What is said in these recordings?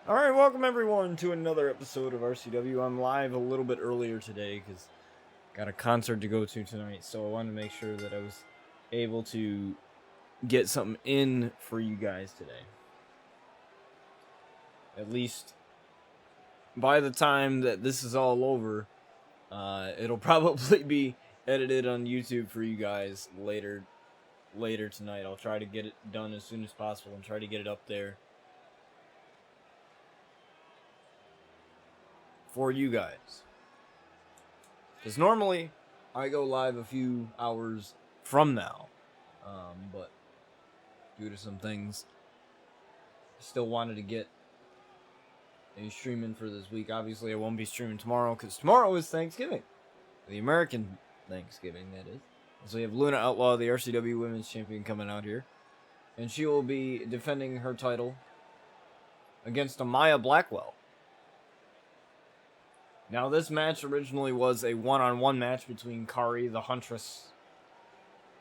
Alright, welcome everyone to another episode of RCW. I'm live a little bit earlier today because got a concert to go to tonight, so I wanted to make sure that I was able to get something in for you guys today. At least by the time that this is all over, it'll probably be edited on YouTube for you guys later tonight. I'll try to get it done as soon as possible and try to get it up there for you guys. Because normally I go live a few hours from now, but due to some things, I still wanted to get a stream in for this week. Obviously I won't be streaming tomorrow because tomorrow is Thanksgiving. The American Thanksgiving, that is. So we have Luna Outlaw, the RCW Women's Champion, coming out here. And she will be defending her title against Amaya Blackwell. Now, this match originally was a one-on-one match between Kari, the Huntress,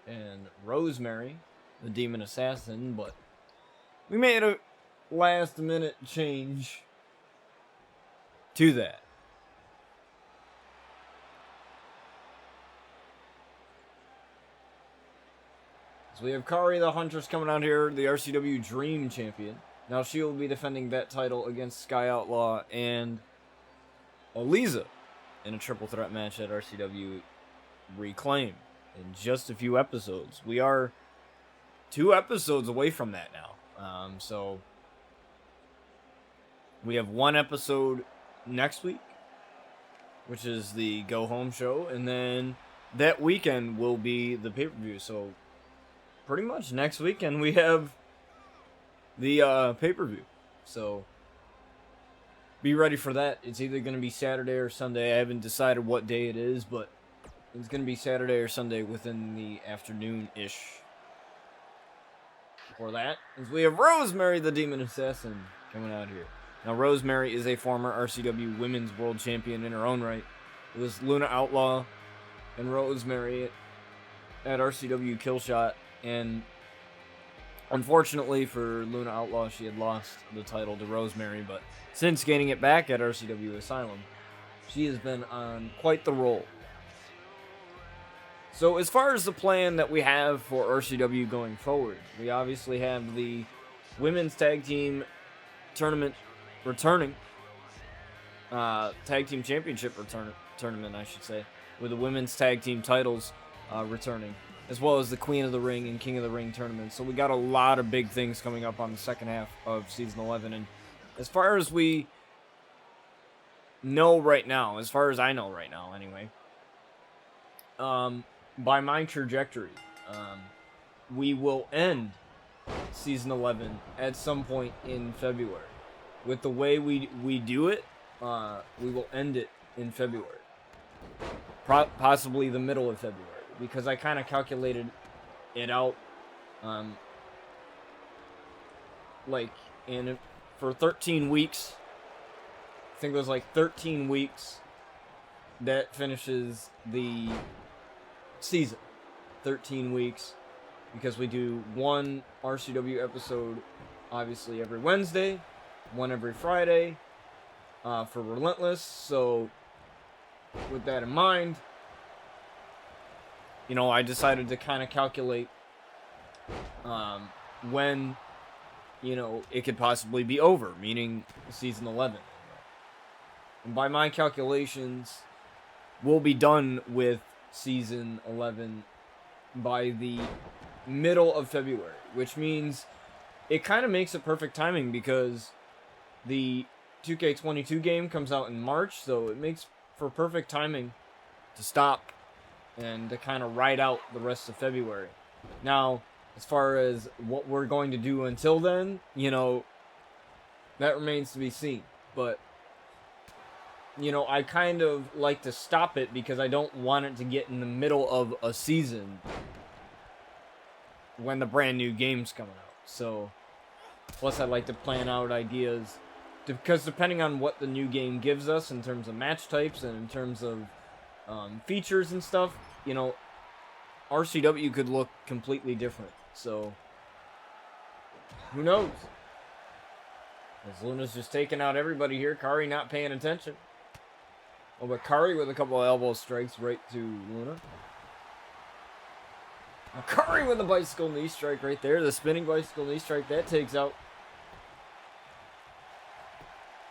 and Rosemary, the Demon Assassin, but we made a last-minute change to that. So we have Kari, the Huntress, coming out here, the RCW Dream Champion. Now, she will be defending that title against Sky Outlaw and Aliza in a triple threat match at RCW Reclaim in just a few episodes. We are 2 episodes away from that now. So we have 1 episode next week, which is the go home show, and then that weekend will be the pay-per-view. So pretty much next weekend we have the pay-per-view. So be ready for that. It's either going to be Saturday or Sunday. I haven't decided what day it is, but it's going to be Saturday or Sunday within the afternoon-ish. For that, is we have Rosemary, the Demon Assassin, coming out here. Now, Rosemary is a former RCW Women's World Champion in her own right. It was Luna Outlaw and Rosemary at RCW Killshot, and unfortunately for Luna Outlaw, she had lost the title to Rosemary, but since gaining it back at RCW Asylum, she has been on quite the roll. So as far as the plan that we have for RCW going forward, we obviously have the Women's Tag Team Tournament returning. Tag Team Championship tournament, I should say, with the Women's Tag Team titles returning, as well as the Queen of the Ring and King of the Ring tournaments. So we got a lot of big things coming up on the second half of Season 11, and as far as we know right now, as far as I know right now anyway, by my trajectory, we will end Season 11 at some point in February. With the way we do it, we will end it in February. Possibly the middle of February, because I kind of calculated it out, for 13 weeks. I think it was like 13 weeks that finishes the season. 13 weeks, because we do 1 RCW episode obviously every Wednesday, 1 every Friday for Relentless. So with that in mind, I decided to kind of calculate when it could possibly be over, meaning Season 11. And by my calculations, we'll be done with Season 11 by the middle of February, which means it kind of makes it perfect timing because the 2K22 game comes out in March, so it makes for perfect timing to stop and to kind of ride out the rest of February. Now, as far as what we're going to do until then, that remains to be seen. But, I kind of like to stop it because I don't want it to get in the middle of a season when the brand new game's coming out. So, plus I like to plan out ideas, because depending on what the new game gives us in terms of match types and in terms of features and stuff, RCW could look completely different. So, who knows? As Luna's just taking out everybody here. Kari not paying attention. Oh, but Kari with a couple of elbow strikes right to Luna. Now Kari with a bicycle knee strike right there. The spinning bicycle knee strike. That takes out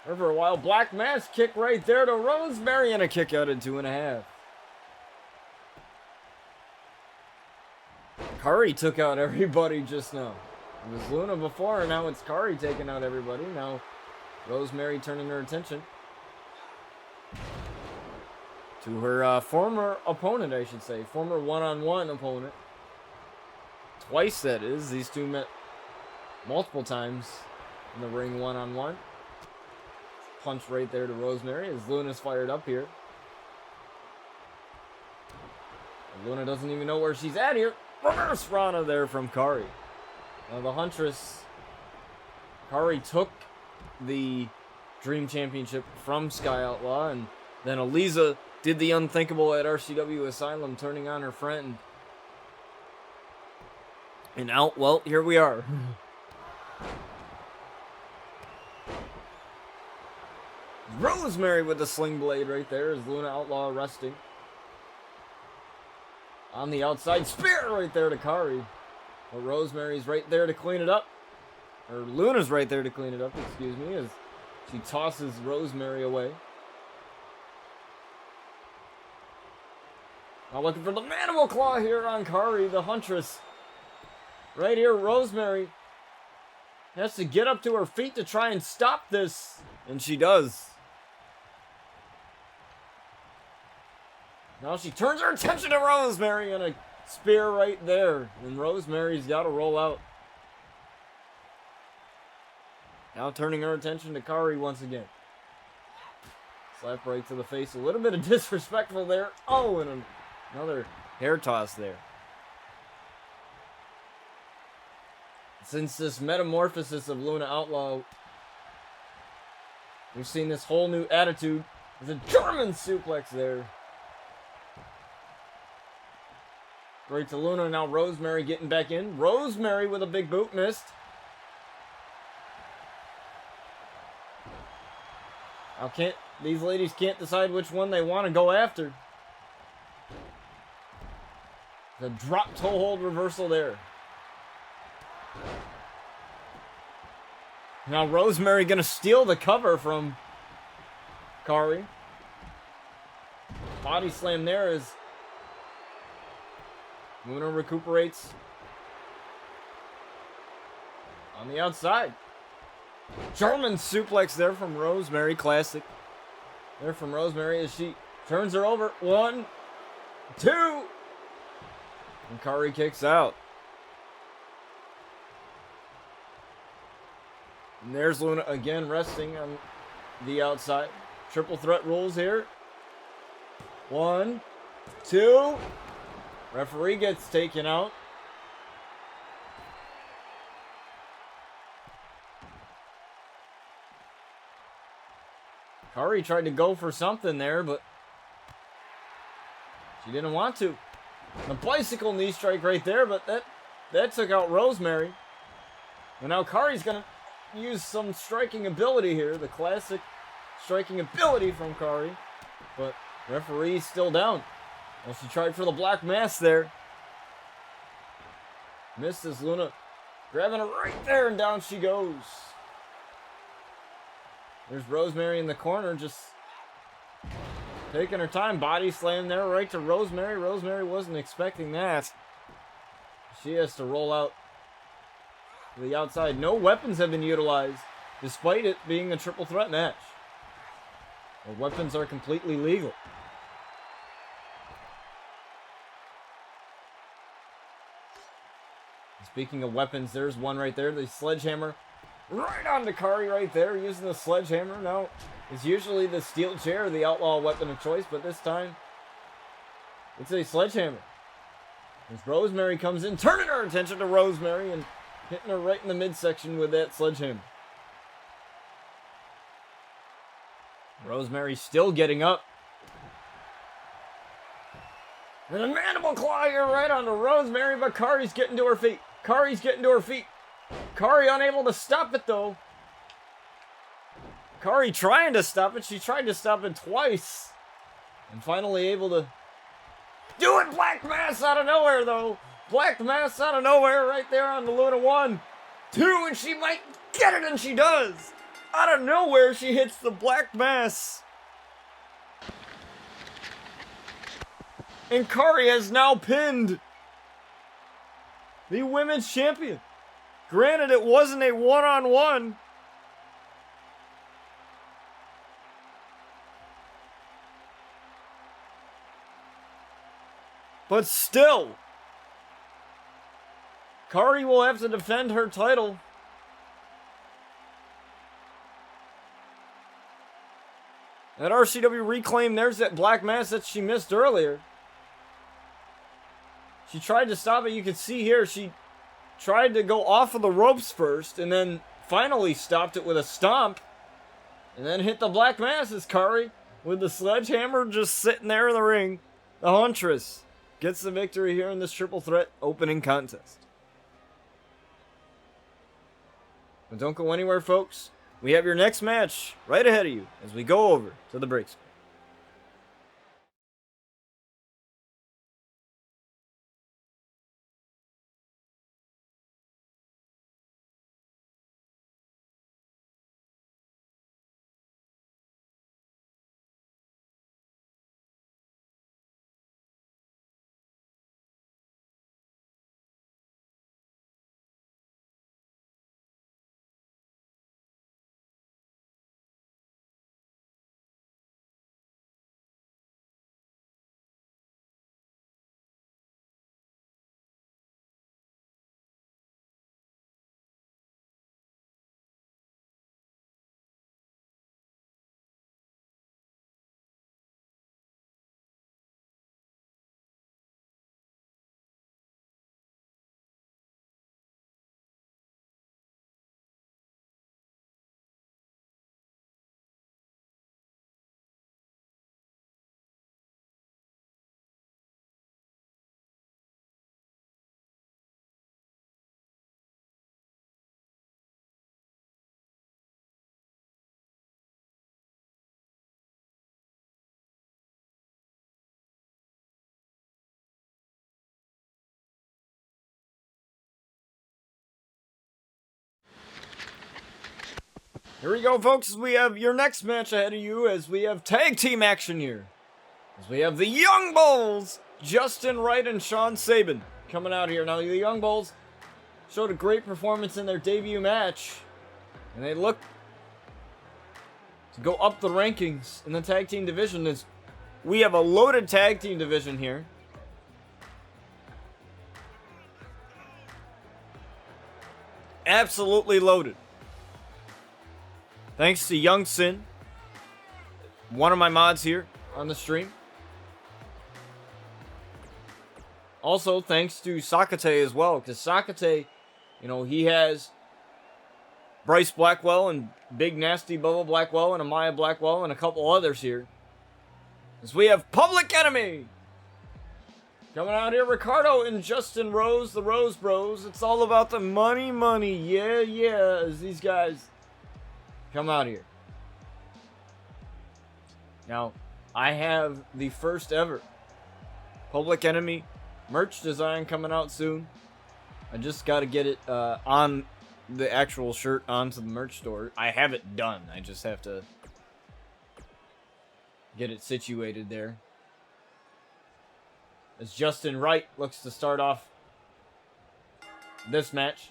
her for a while. Black mass kick right there to Rosemary and a kick out in 2.5. Kari took out everybody just now. It was Luna before, and now it's Kari taking out everybody. Now Rosemary turning her attention to her former opponent, I should say. Former one-on-one opponent. Twice, that is. These two met multiple times in the ring one-on-one. Punch right there to Rosemary as Luna's fired up here. And Luna doesn't even know where she's at here. Reverse Rana there from Kari. Now the Huntress, Kari took the Dream Championship from Sky Outlaw, and then Eliza did the unthinkable at RCW Asylum, turning on her friend. And out, well, here we are. Rosemary with the sling blade right there as Luna Outlaw resting. On the outside, spear right there to Kari. But Rosemary's right there to clean it up. Or Luna's right there to clean it up, excuse me, as she tosses Rosemary away. Now looking for the mandible claw here on Kari, the Huntress. Right here, Rosemary has to get up to her feet to try and stop this. And she does. Now she turns her attention to Rosemary and a spear right there. And Rosemary's got to roll out. Now turning her attention to Kari once again. Slap right to the face. A little bit of disrespectful there. Oh, and another hair toss there. Since this metamorphosis of Luna Outlaw, we've seen this whole new attitude. There's a German suplex there. Right to Luna, now Rosemary getting back in. Rosemary with a big boot, missed. Now these ladies can't decide which one they want to go after. The drop toe hold reversal there. Now Rosemary gonna steal the cover from Kari. Body slam there as Luna recuperates on the outside. German suplex there from Rosemary, classic. There from Rosemary as she turns her over. 1, 2, and Kari kicks out. And there's Luna again resting on the outside. Triple threat rules here. 1, 2. Referee gets taken out. Kari tried to go for something there, but she didn't want to. The bicycle knee strike right there, but that took out Rosemary. And now Kari's going to use some striking ability here. The classic striking ability from Kari. But referee's still down. Well, she tried for the black mass there. Misses. Luna grabbing her right there, and down she goes. There's Rosemary in the corner, just taking her time. Body slam there right to Rosemary. Rosemary wasn't expecting that. She has to roll out to the outside. No weapons have been utilized, despite it being a triple threat match. The weapons are completely legal. Speaking of weapons, there's one right there. The sledgehammer right onto Kari right there, using the sledgehammer. Now, it's usually the steel chair, the outlaw weapon of choice, but this time, it's a sledgehammer. As Rosemary comes in, turning her attention to Rosemary and hitting her right in the midsection with that sledgehammer. Rosemary still getting up. And a mandible claw here right onto Rosemary, but Kari's getting to her feet. Kari's getting to her feet. Kari unable to stop it though. Kari trying to stop it. She tried to stop it twice. And finally able to do it. Black Mass out of nowhere, though. Black Mass out of nowhere right there on the Luna 1, 2, and she might get it, and she does. Out of nowhere, she hits the Black Mass. And Kari has now pinned the women's champion. Granted, it wasn't a one-on-one. But still, Kari will have to defend her title. That RCW reclaim, there's that Black Mass that she missed earlier. She tried to stop it. You can see here, she tried to go off of the ropes first, and then finally stopped it with a stomp. And then hit the Black Mass as Kari, with the sledgehammer just sitting there in the ring. The Huntress gets the victory here in this triple threat opening contest. But don't go anywhere, folks. We have your next match right ahead of you as we go over to the break. Here we go, folks. We have your next match ahead of you as we have tag team action here. As we have the Young Bulls, Justin Wright and Sean Sabin, coming out here. Now, the Young Bulls showed a great performance in their debut match, and they look to go up the rankings in the tag team division. As we have a loaded tag team division here. Absolutely loaded. Thanks to Young Sin, one of my mods here on the stream. Also, thanks to Sakate as well, because Sakate, you know, he has Bryce Blackwell and Big Nasty Bubba Blackwell and Amaya Blackwell and a couple others here. As we have Public Enemy coming out here, Ricardo and Justin Rose, the Rose Bros. It's all about the money, money. Yeah, yeah, as these guys come out here. Now, I have the first ever Public Enemy merch design coming out soon. I just got to get it on the actual shirt onto the merch store. I have it done. I just have to get it situated there. As Justin Wright looks to start off this match.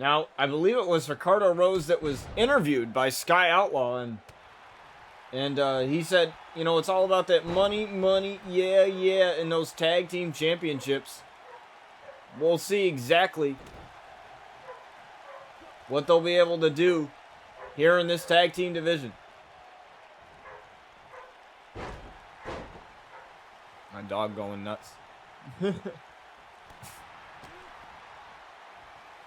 Now, I believe it was Ricardo Rose that was interviewed by Sky Outlaw, and he said, you know, it's all about that money, money, yeah, yeah, and those tag team championships. We'll see exactly what they'll be able to do here in this tag team division. My dog going nuts.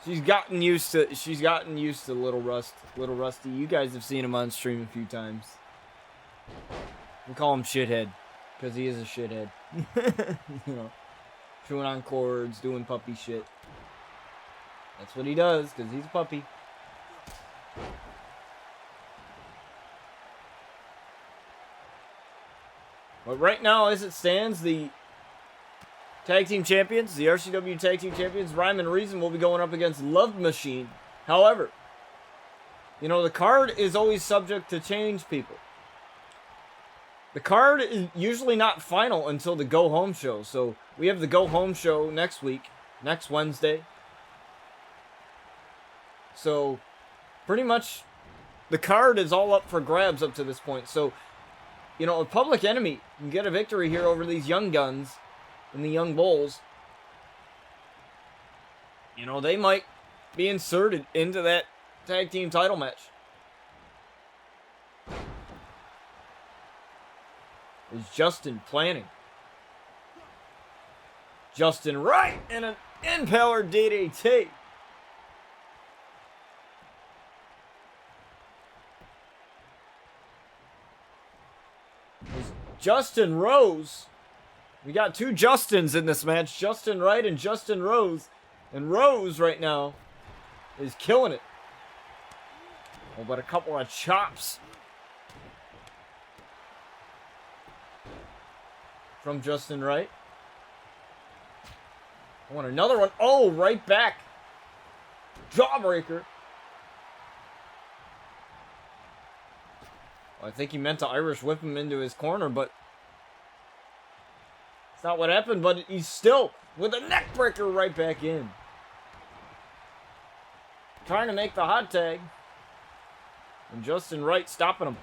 She's gotten used to Little Rusty. You guys have seen him on stream a few times. We call him Shithead. Because he is a shithead. You know, chewing on cords, doing puppy shit. That's what he does, because he's a puppy. But right now, as it stands, the tag team champions, the RCW tag team champions, Rhyme and Reason, will be going up against Love Machine. However, you know, the card is always subject to change, people. The card is usually not final until the Go Home show. So we have the Go Home show next week, next Wednesday. So pretty much the card is all up for grabs up to this point. So, you know, if Public Enemy can get a victory here over these young guns and the young bulls, you know, they might be inserted into that tag team title match. Is Justin planning? Justin right in an Impaler DDT. Justin Rose. We got two Justins in this match. Justin Wright and Justin Rose. And Rose right now is killing it. Oh, but a couple of chops from Justin Wright. I want another one. Oh, right back. Jawbreaker. Well, I think he meant to Irish whip him into his corner, but it's not what happened. But he's still with a neck breaker right back in. Trying to make the hot tag. And Justin Wright stopping him.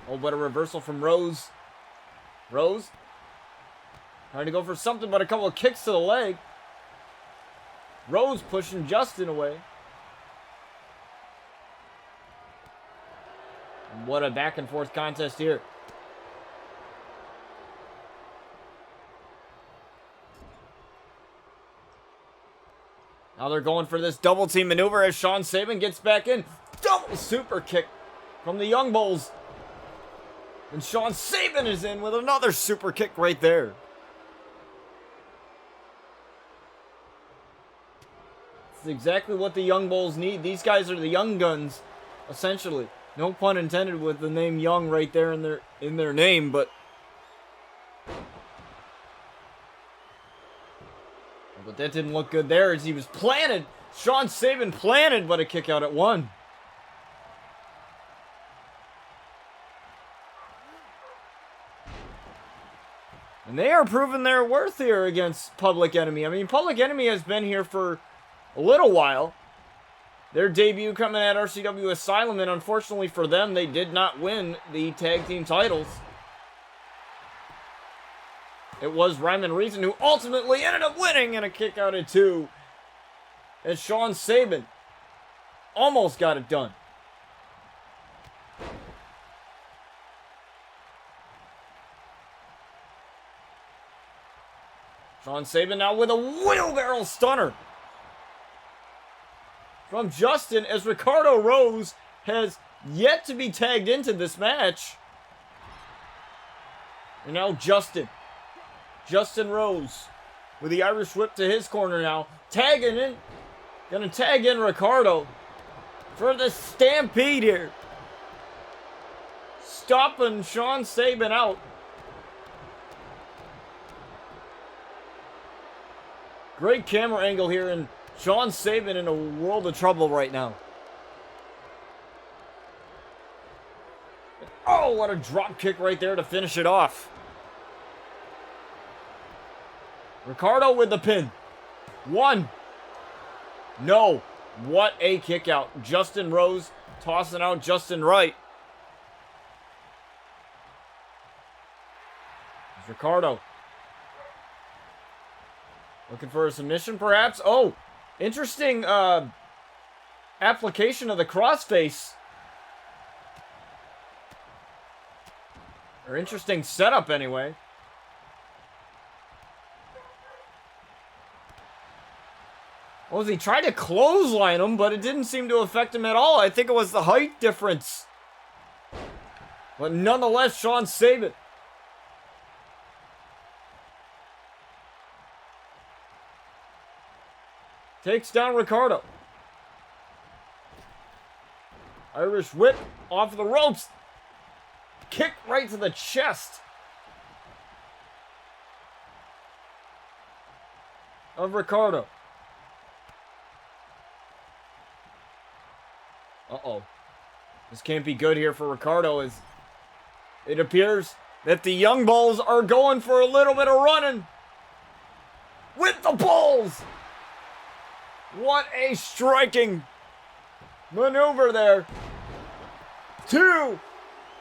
Oh, but a reversal from Rose. Rose trying to go for something, but a couple of kicks to the leg. Rose pushing Justin away. And what a back and forth contest here. Now they're going for this double team maneuver as Sean Saban gets back in. Double super kick from the Young Bulls. And Sean Saban is in with another super kick right there. This is exactly what the Young Bulls need. These guys are the young guns, essentially. No pun intended with the name Young right there in their name, but that didn't look good there as he was planted. Sean Saban planted, but a kick out at one. And they are proving their worth here against Public Enemy. I mean, Public Enemy has been here for a little while. Their debut coming at RCW Asylum, and unfortunately for them, they did not win the tag team titles. It was Rhyme and Reason who ultimately ended up winning in a kick out at two. And Sean Saban almost got it done. Sean Saban now with a wheelbarrow stunner from Justin, as Ricardo Rose has yet to be tagged into this match. And now Justin Rose with the Irish whip to his corner now. Tagging in. Gonna tag in Ricardo for the stampede here. Stopping Sean Saban out. Great camera angle here, and Sean Saban in a world of trouble right now. Oh, what a drop kick right there to finish it off. Ricardo with the pin. One. No. What a kick out. Justin Rose tossing out Justin Wright. There's Ricardo. Looking for a submission, perhaps? Oh, interesting application of the crossface. Or interesting setup, anyway. Well, he tried to clothesline him, but it didn't seem to affect him at all. I think it was the height difference. But nonetheless, Sean Saban Takes down Ricardo. Irish whip off the ropes. Kick right to the chest of Ricardo. Uh-oh. This can't be good here for Ricardo, as it appears that the Young Bulls are going for a little bit of running with the Bulls. What a striking maneuver there. 2.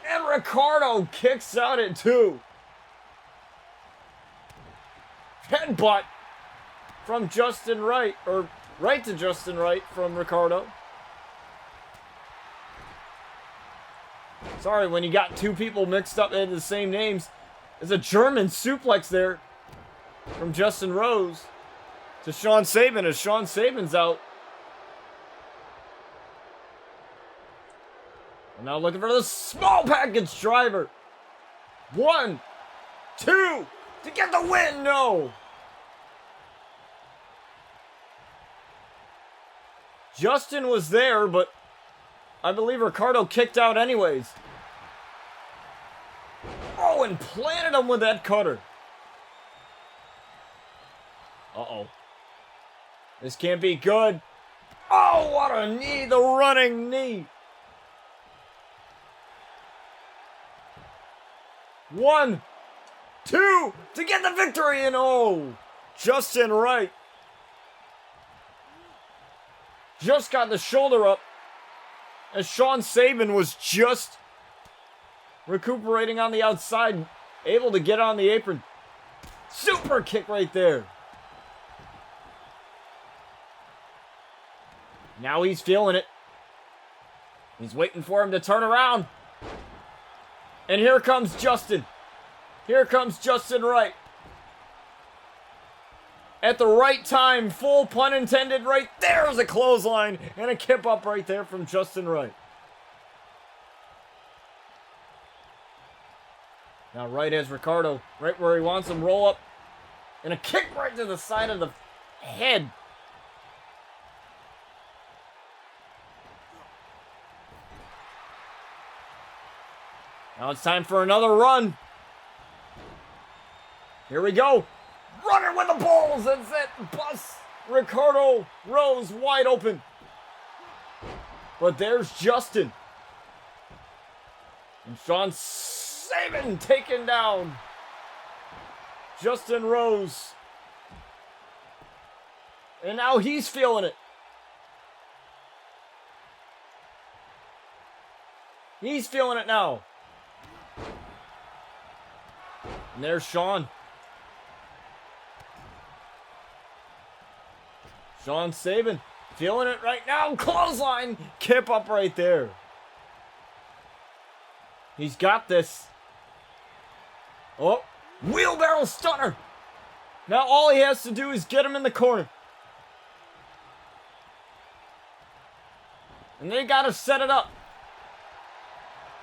And Ricardo kicks out at 2. Headbutt from Justin Wright, or right to Justin Wright from Ricardo. Sorry, when you got 2 people mixed up in the same names. There's a German suplex there from Justin Rose to Sean Saban, as Sean Saban's out. And now looking for the small package driver. 1, 2, to get the win. No. Justin was there, but I believe Ricardo kicked out anyways. Oh, and planted him with that cutter. Uh-oh. This can't be good. Oh, what a knee, the running knee. 1, 2, to get the victory, and oh, Justin Wright just got the shoulder up as Sean Saban was just recuperating on the outside, able to get on the apron. Super kick right there. Now he's feeling it. He's waiting for him to turn around. And here comes Justin. Here comes Justin Wright. At the right time, full pun intended, right there's a clothesline and a kip up right there from Justin Wright. Now Wright has Ricardo right where he wants him, roll up, and a kick right to the side of the head. Now it's time for another run. Here we go. Running with the Bulls. That's it. Bust Ricardo Rose wide open. But there's Justin. And Sean Saban taken down Justin Rose. And now he's feeling it. He's feeling it now. And there's Sean. Sean Saban feeling it right now. Clothesline. Kip up right there. He's got this. Oh, wheelbarrow stunner. Now all he has to do is get him in the corner. And they got to set it up.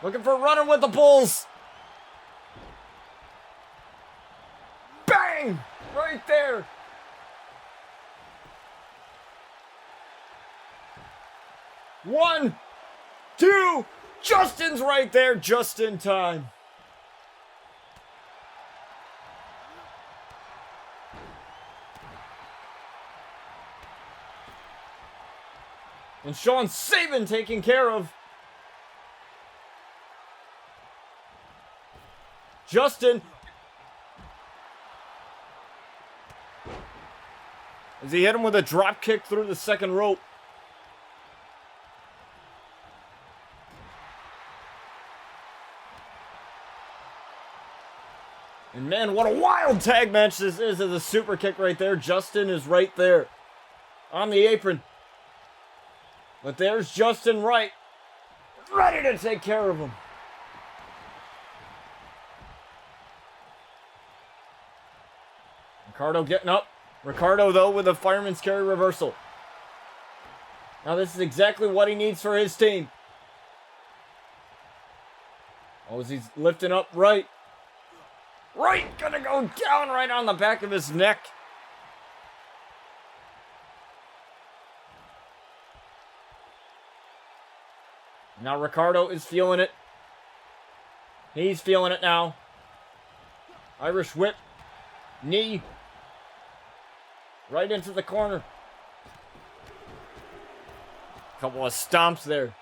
Looking for running with the Bulls. Bang! Right there. One, 2, Justin's right there just in time. And Sean Saban taking care of Justin. As he hit him with a drop kick through the second rope. And man, what a wild tag match this is. As a super kick right there. Justin is right there on the apron. But there's Justin Wright, ready to take care of him. Ricardo getting up. Ricardo, though, with a fireman's carry reversal. Now this is exactly what he needs for his team. Oh, as he's lifting up Wright. Wright gonna go down right on the back of his neck. Now Ricardo is feeling it. He's feeling it now. Irish whip. Knee. Right into the corner. Couple of stomps there.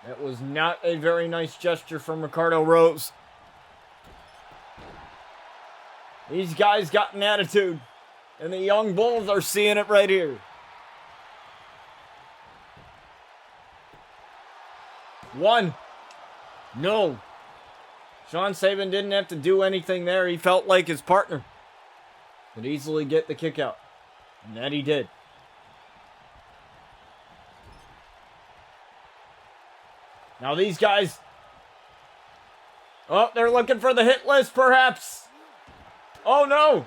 That was not a very nice gesture from Ricardo Rose. These guys got an attitude. And the young bulls are seeing it right here. One. No. Sean Saban didn't have to do anything there. He felt like his partner could easily get the kick out. And that he did. Now these guys. Oh, they're looking for the hit list perhaps. Oh no.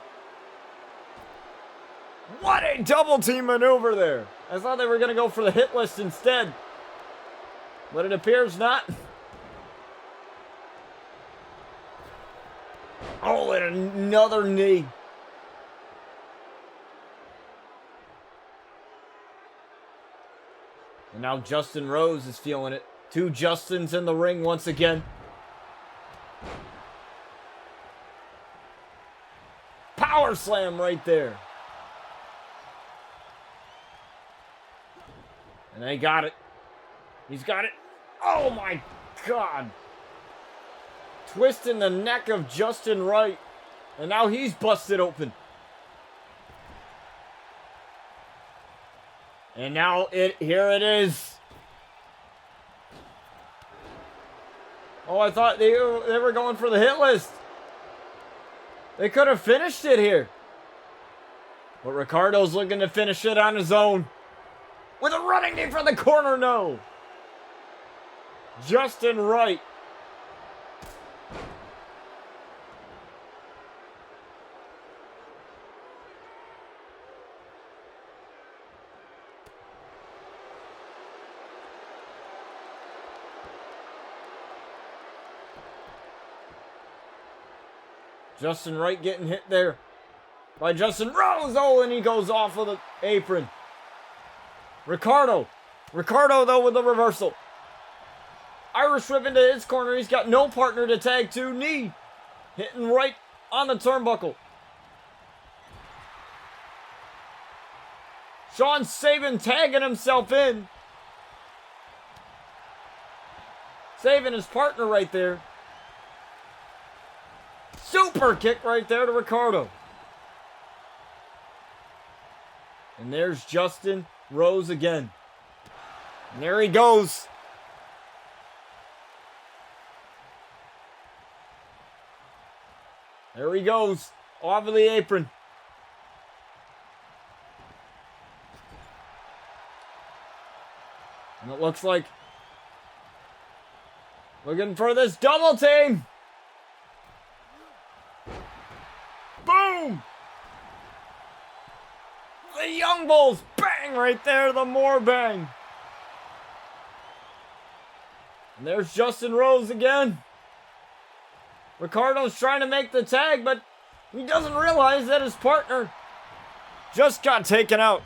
What a double team maneuver there. I thought they were going to go for the hit list instead. But it appears not. Oh, and another knee. And now Justin Rose is feeling it. Two Justins in the ring once again. Power slam right there. And they got it. He's got it. Oh my God. Twisting the neck of Justin Wright. And now he's busted open. And now here it is. Oh, I thought they were going for the hit list. They could have finished it here. But Ricardo's looking to finish it on his own. With a running knee from the corner, no. Justin Wright. Justin Wright getting hit there by Justin Rose. Oh, and he goes off of the apron. Ricardo, though, with the reversal. Irish whip into his corner. He's got no partner to tag to. Knee hitting right on the turnbuckle. Sean Saban tagging himself in. Saving his partner right there. Super kick right there to Ricardo. And there's Justin Rose again. And there he goes. There he goes. Off of the apron. And it looks like looking for this double team. Boom! The Young Bulls, bang right there, the more bang. And there's Justin Rose again. Ricardo's trying to make the tag, but he doesn't realize that his partner just got taken out.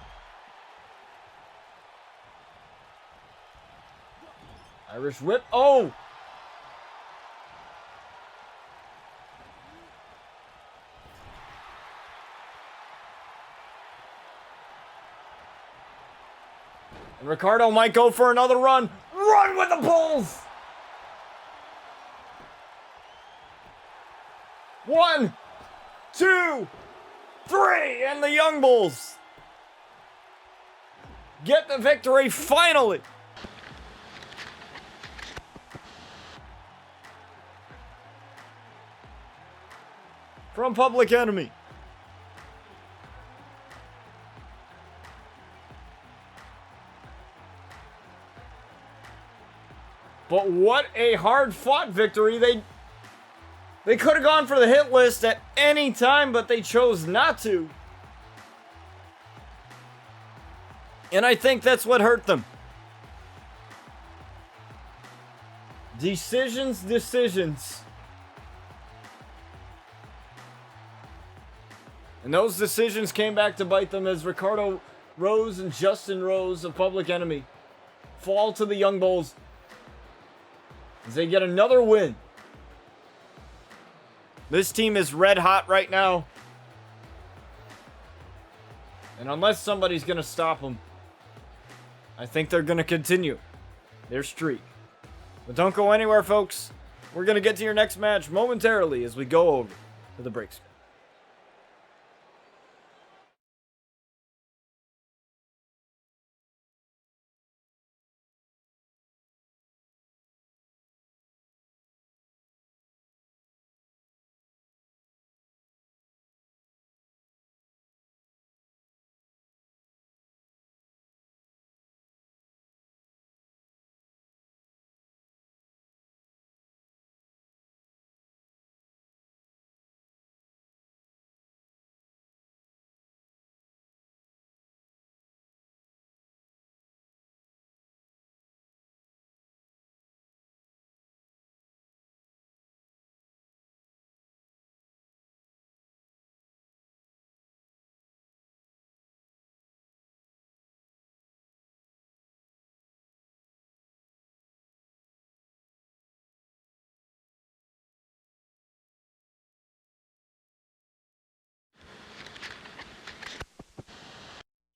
Irish whip, oh! And Ricardo might go for another run. Run with the Bulls! 1, 2, 3, and the Young Bulls get the victory finally. From Public Enemy. But what a hard-fought victory. They could have gone for the hit list at any time, but they chose not to. And I think that's what hurt them. Decisions. And those decisions came back to bite them as Ricardo Rose and Justin Rose of Public Enemy fall to the Young Bulls as they get another win. This team is red hot right now. And unless somebody's going to stop them, I think they're going to continue their streak. But don't go anywhere, folks. We're going to get to your next match momentarily as we go over to the break screen.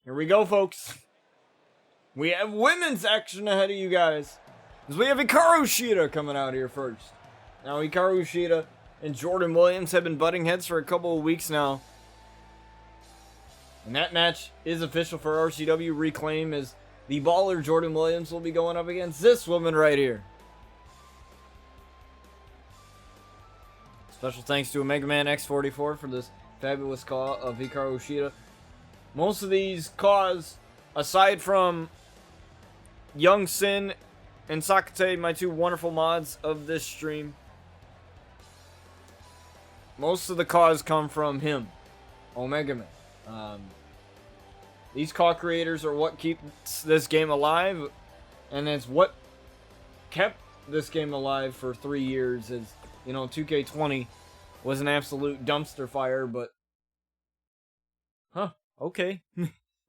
Here we go, folks. We have women's action ahead of you guys. As we have Hikaru Shida coming out here first. Now, Hikaru Shida and Jordan Williams have been butting heads for a couple of weeks now. And that match is official for RCW Reclaim, as the baller Jordan Williams will be going up against this woman right here. Special thanks to Omega Man X44 for this fabulous call of Hikaru Shida. Most of these calls, aside from Young Sin and Sakate, my two wonderful mods of this stream, most of the calls come from him, Omega Man. These call creators are what keeps this game alive, and it's what kept this game alive for 3 years. As you know, 2K20 was an absolute dumpster fire, but okay.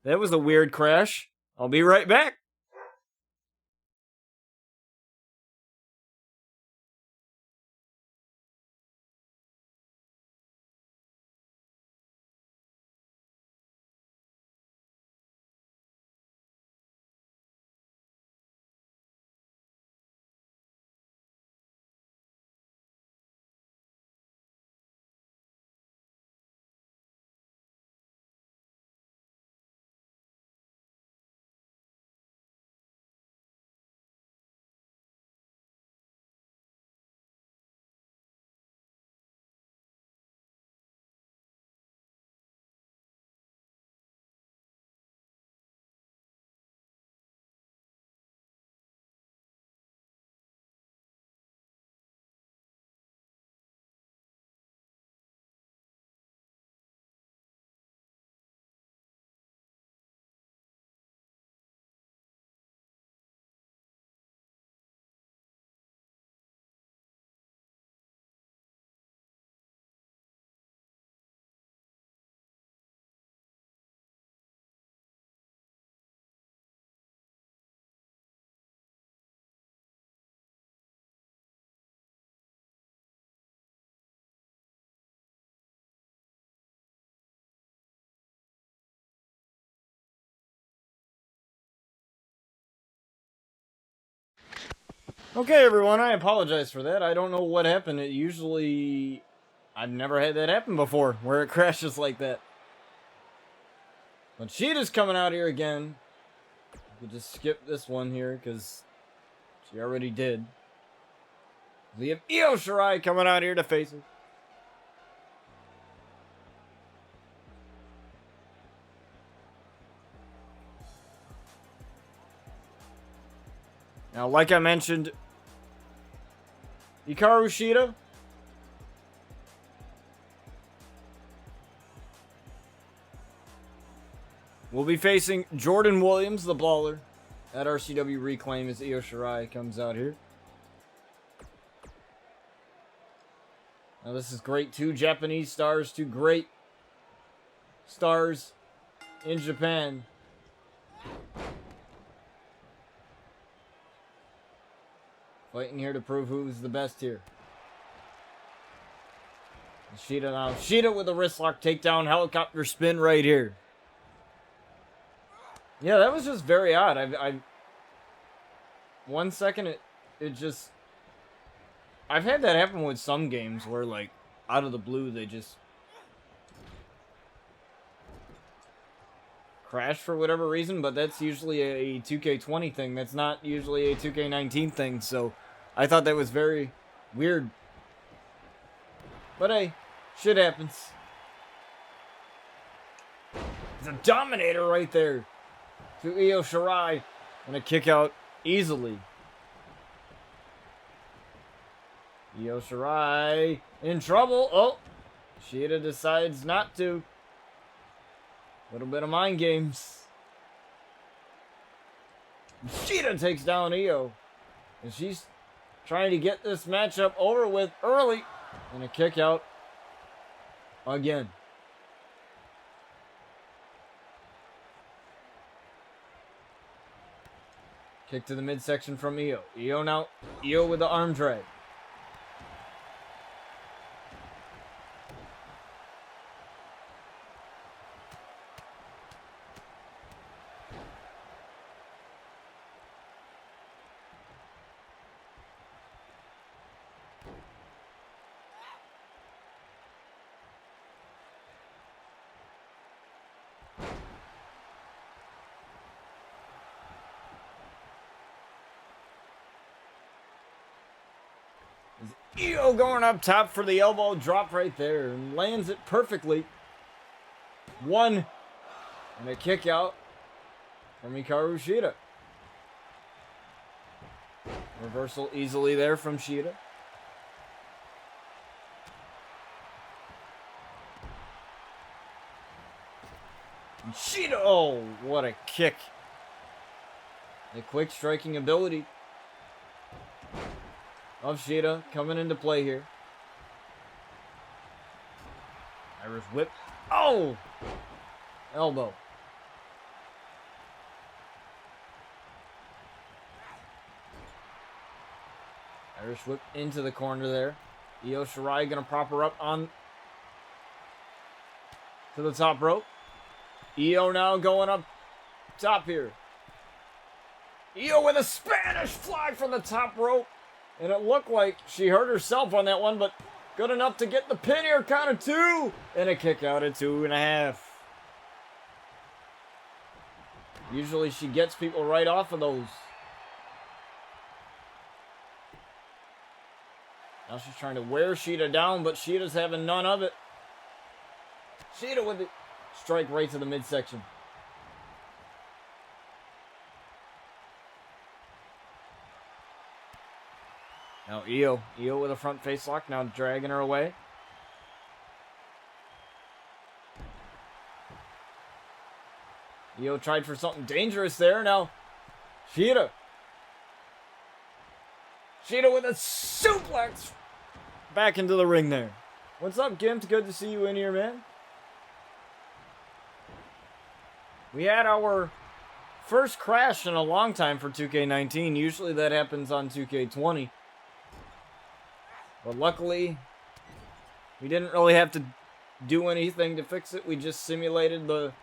That was a weird crash. I'll be right back. Okay, everyone, I apologize for that. I don't know what happened. I've never had that happen before, where it crashes like that. But Shida's coming out here again. We'll just skip this one here, because she already did. We have Io Shirai coming out here to face her. Now, like I mentioned, Hikaru Shida will be facing Jordan Williams, the baller, at RCW Reclaim, as Io Shirai comes out here. Now, this is great. Two Japanese stars, two great stars in Japan Fighting here to prove who's the best here. Shida now. Shida with a wrist lock takedown, helicopter spin right here. Yeah, that was just very odd. I 1 second it just. I've had that happen with some games where, like, out of the blue they just crash for whatever reason, but that's usually a 2K20 thing. That's not usually a 2K19 thing, so I thought that was very weird. But hey, shit happens. It's a dominator right there to Io Shirai, and a kick out easily. Io Shirai in trouble. Oh, Shida decides not to. A little bit of mind games. Shida takes down Io, and she's trying to get this matchup over with early, and a kick out again. Kick to the midsection from Io. Io now. Io with the arm drag. Io going up top for the elbow drop right there and lands it perfectly. One and a kick out from Hikaru Shida. Reversal easily there from Shida. And Shida, oh, what a kick. The quick striking ability of Shida coming into play here. Irish whip. Oh! Elbow. Irish whip into the corner there. Io Shirai gonna prop her up on to the top rope. Io now going up top here. Io with a Spanish fly from the top rope. And it looked like she hurt herself on that one, but good enough to get the pin here. Count of two. And a kick out at 2.5. Usually she gets people right off of those. Now she's trying to wear Shida down, but Shida's having none of it. Shida with the strike right to the midsection. Now Io with a front face lock, now dragging her away. Io tried for something dangerous there. Now Shida with a suplex back into the ring there. What's up, Gimp? Good to see you in here, man. We had our first crash in a long time for 2K19. Usually that happens on 2K20. But luckily, we didn't really have to do anything to fix it. We just simulated the...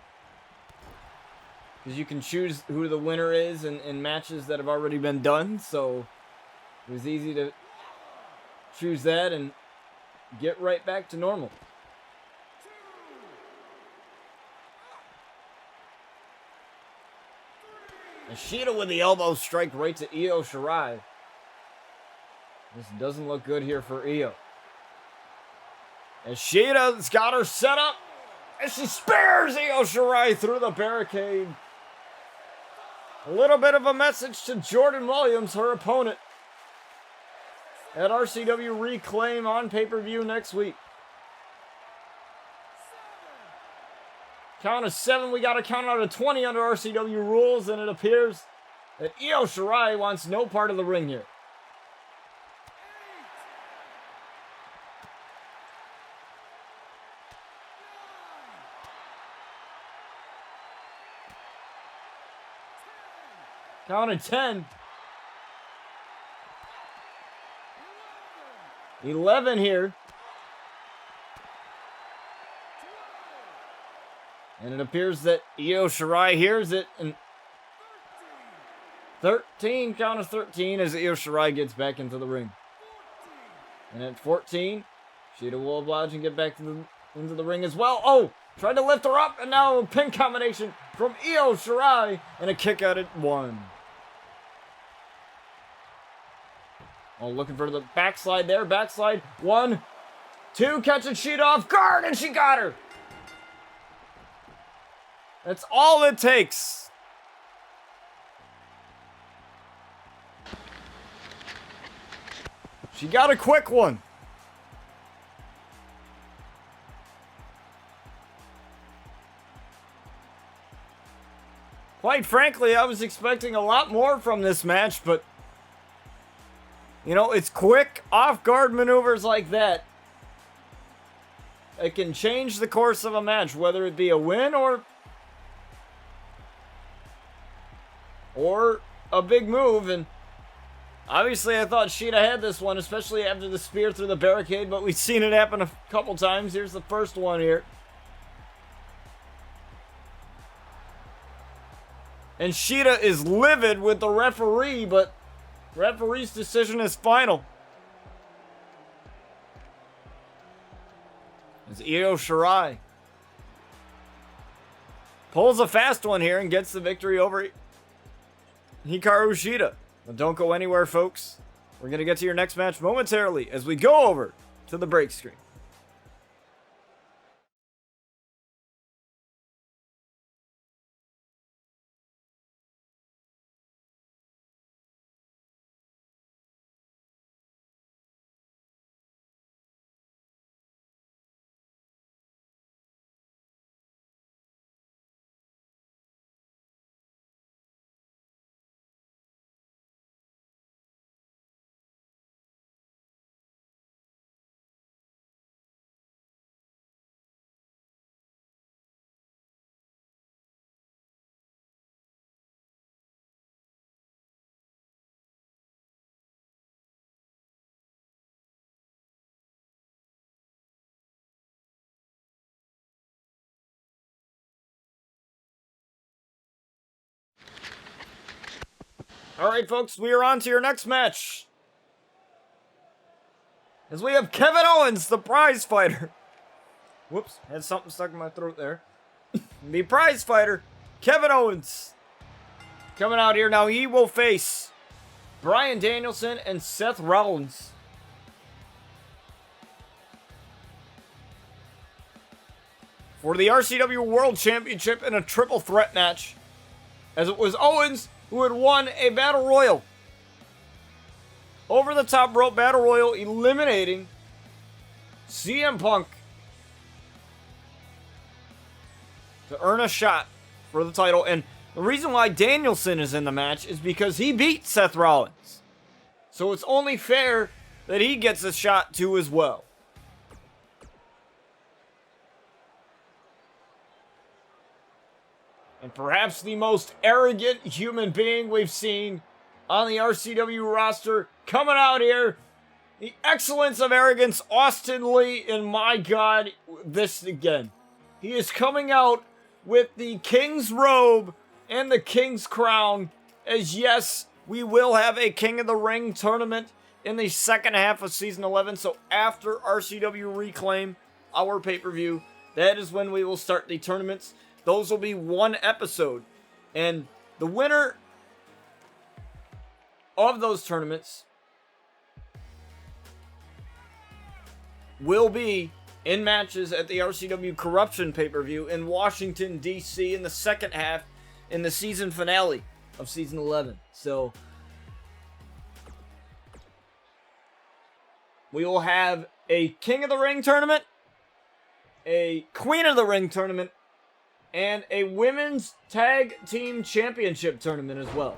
Because you can choose who the winner is in matches that have already been done. So it was easy to choose that and get right back to normal. And Shida with the elbow strike right to Io Shirai. This doesn't look good here for Io. And Shida's got her set up. And she spares Io Shirai through the barricade. A little bit of a message to Jordan Williams, her opponent, at RCW Reclaim on pay-per-view next week. Count of 7. We got to count out of 20 under RCW rules. And it appears that Io Shirai wants no part of the ring here. Count of 10. 11 here. And it appears that Io Shirai hears it. And 13, count of 13 as Io Shirai gets back into the ring. And at 14, Shida will oblige and get back into the ring as well. Oh, tried to lift her up, and now a pin combination from Io Shirai and a kick out at 1. Oh, looking for the backslide there. Backslide. 1, 2, catching Shida off guard, and she got her. That's all it takes. She got a quick one. Quite frankly, I was expecting a lot more from this match, but you know, it's quick off-guard maneuvers like that. It can change the course of a match, whether it be a win or a big move. And obviously I thought Shida had this one, especially after the spear through the barricade, but we've seen it happen a couple times. Here's the first one here. And Shida is livid with the referee, but referee's decision is final. It's Io Shirai. Pulls a fast one here and gets the victory over Hikaru Shida. But don't go anywhere, folks. We're going to get to your next match momentarily as we go over to the break screen. All right, folks, we are on to your next match. As we have Kevin Owens, the prize fighter. Whoops, had something stuck in my throat there. The prize fighter, Kevin Owens. Coming out here now, he will face Bryan Danielson and Seth Rollins. For the RCW World Championship in a triple threat match. As it was Owens who had won a Battle Royal. Over the top rope Battle Royal, eliminating CM Punk to earn a shot for the title. And the reason why Danielson is in the match is because he beat Seth Rollins. So it's only fair that he gets a shot too as well. And perhaps the most arrogant human being we've seen on the RCW roster coming out here. The excellence of arrogance, Austin Lee, and my God, this again. He is coming out with the King's robe and the King's crown. As yes, we will have a King of the Ring tournament in the second half of Season 11. So after RCW Reclaim, our pay-per-view, that is when we will start the tournaments. Those will be one episode. And the winner of those tournaments will be in matches at the RCW Corruption pay-per-view in Washington, D.C. in the second half in the season finale of Season 11. So we will have a King of the Ring tournament, a Queen of the Ring tournament, and a Women's Tag Team Championship tournament as well.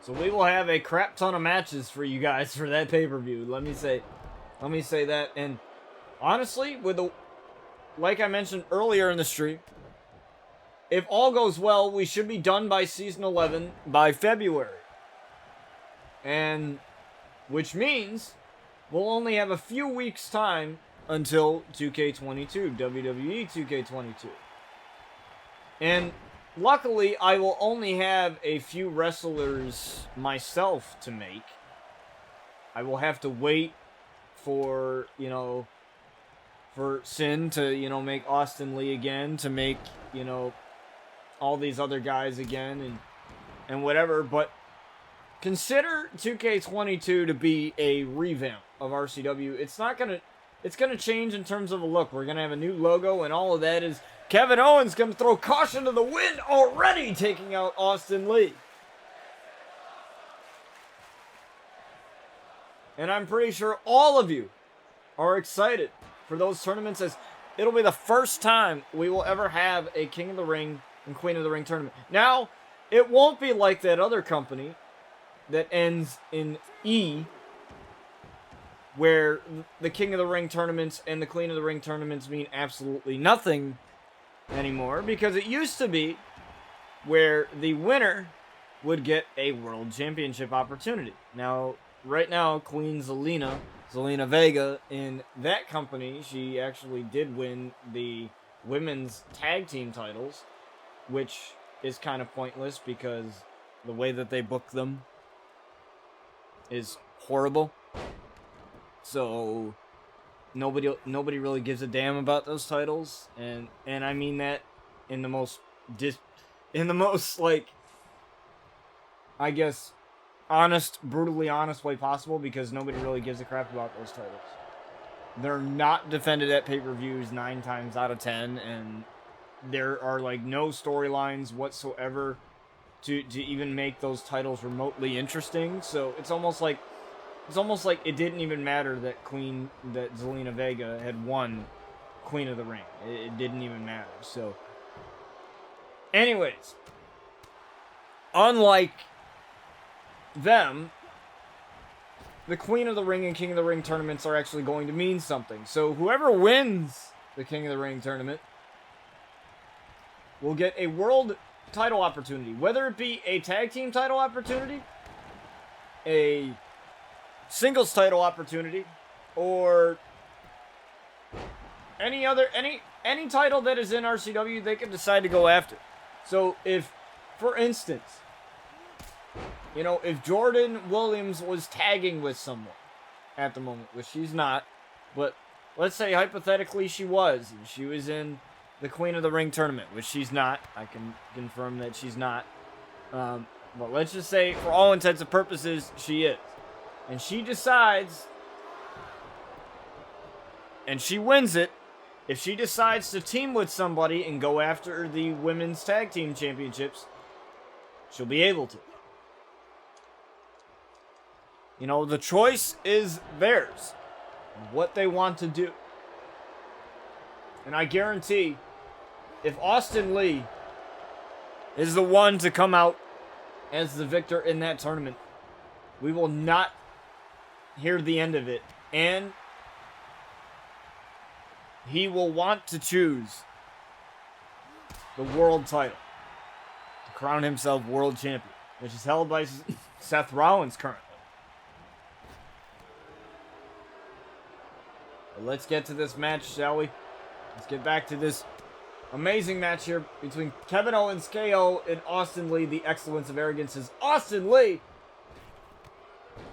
So we will have a crap ton of matches for you guys for that pay-per-view. Let me say that. And honestly, like I mentioned earlier in the stream, if all goes well, we should be done by season 11 by February. And which means we'll only have a few weeks time until 2K22, WWE 2K22. And luckily, I will only have a few wrestlers myself to make. I will have to wait for, for Sin to, make Austin Lee again, to make, all these other guys again and whatever. But consider 2K22 to be a revamp of RCW. It's gonna change in terms of a look. We're gonna have a new logo, and all of that is Kevin Owens gonna throw caution to the wind already, taking out Austin Lee. And I'm pretty sure all of you are excited for those tournaments, as it'll be the first time we will ever have a King of the Ring and Queen of the Ring tournament. Now, it won't be like that other company that ends in E, where the King of the Ring tournaments and the Queen of the Ring tournaments mean absolutely nothing anymore, because it used to be where the winner would get a World Championship opportunity. Now, right now, Queen Zelina Vega, in that company, she actually did win the women's tag team titles, which is kind of pointless because the way that they book them is horrible. So nobody really gives a damn about those titles, and I mean that in the most like, I guess, brutally honest way possible, because nobody really gives a crap about those titles. They're not defended at pay-per-views 9 times out of 10, and there are like no storylines whatsoever to even make those titles remotely interesting. So it's almost like it didn't even matter that Zelina Vega had won Queen of the Ring. It didn't even matter. So, anyways, unlike them, the Queen of the Ring and King of the Ring tournaments are actually going to mean something. So whoever wins the King of the Ring tournament will get a world title opportunity, whether it be a tag team title opportunity, a singles title opportunity, or any title that is in RCW they can decide to go after. So if, for instance, if Jordan Williams was tagging with someone at the moment, which she's not, but let's say hypothetically she was, and she was in the Queen of the Ring tournament, which she's not. I can confirm that she's not. But let's just say, for all intents and purposes, she is. And she decides, and she wins it, if she decides to team with somebody and go after the women's tag team championships, she'll be able to. The choice is theirs, what they want to do. And I guarantee, if Austin Lee is the one to come out as the victor in that tournament, we will not hear the end of it. And he will want to choose the world title to crown himself world champion, which is held by Seth Rollins currently. But let's get to this match, shall we? Let's get back to this amazing match here between Kevin Owens, KO, and Austin Lee, the Excellence of Arrogance. Is Austin Lee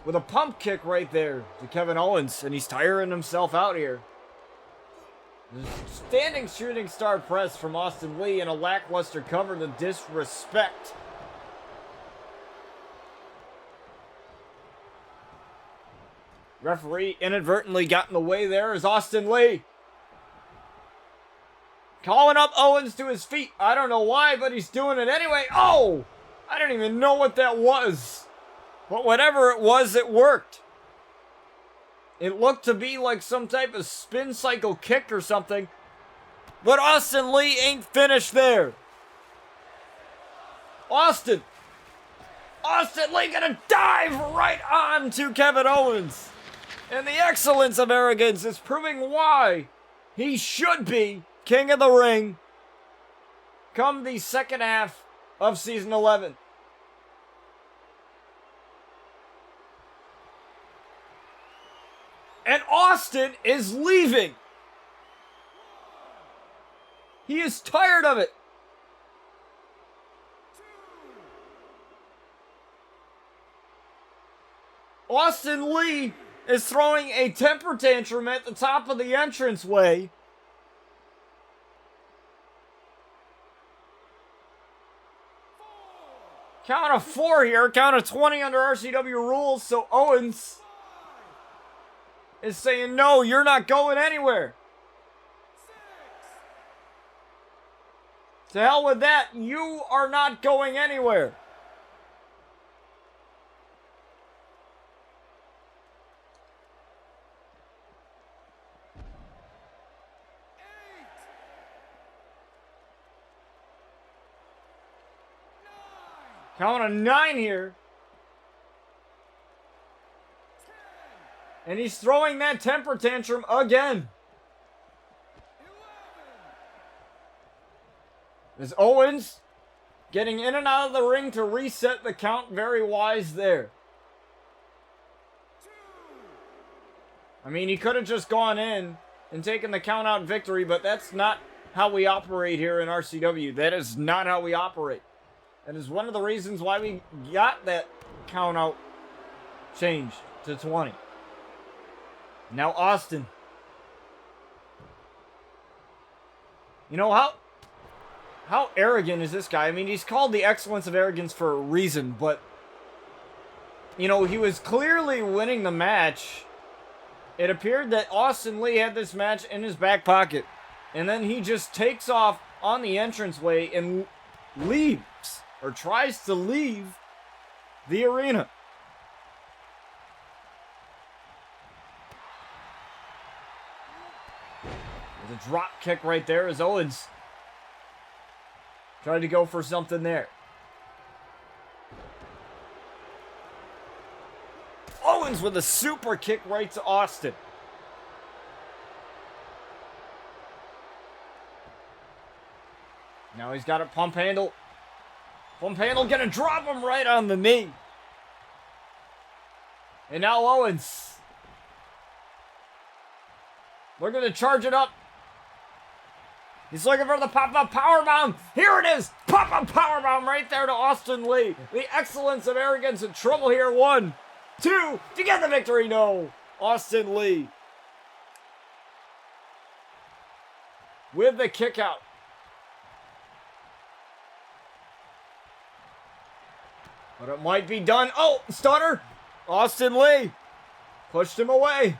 with a pump kick right there to Kevin Owens, and he's tiring himself out here. Standing shooting star press from Austin Lee, and a lackluster cover to disrespect. Referee inadvertently got in the way there as Austin Lee calling up Owens to his feet. I don't know why, but he's doing it anyway. Oh! I don't even know what that was. But whatever it was, it worked. It looked to be like some type of spin cycle kick or something. But Austin Lee ain't finished there. Austin, Austin Lee gonna dive right on to Kevin Owens. And the excellence of arrogance is proving why he should be King of the Ring come the second half of season 11. And Austin is leaving. He is tired of it. Austin Lee is throwing a temper tantrum at the top of the entranceway. Count of 4 here, count of 20 under RCW rules, so Owens is saying, no, you're not going anywhere. To hell with that, you are not going anywhere. Count of 9 here. And he's throwing that temper tantrum again. Is Owens getting in and out of the ring to reset the count? Very wise there. I mean, he could have just gone in and taken the count out victory, but that's not how we operate here in RCW. That is not how we operate. That is one of the reasons why we got that count out changed to 20. Now Austin. You know, how arrogant is this guy? I mean, he's called the excellence of arrogance for a reason, but, you know, he was clearly winning the match. It appeared that Austin Lee had this match in his back pocket. And then he just takes off on the entranceway and leaves, or tries to leave the arena. There's a drop kick right there as Owens tried to go for something there. Owens with a super kick right to Austin. Now he's got a pump handle. Pump handle gonna drop him right on the knee. And now Owens. We're gonna charge it up. He's looking for the pop-up powerbomb. Here it is. Pop-up powerbomb right there to Austin Lee. The excellence of arrogance in trouble here. 1, 2, to get the victory. No. Austin Lee with the kick out. But it might be done. Oh, stunner. Austin Lee pushed him away.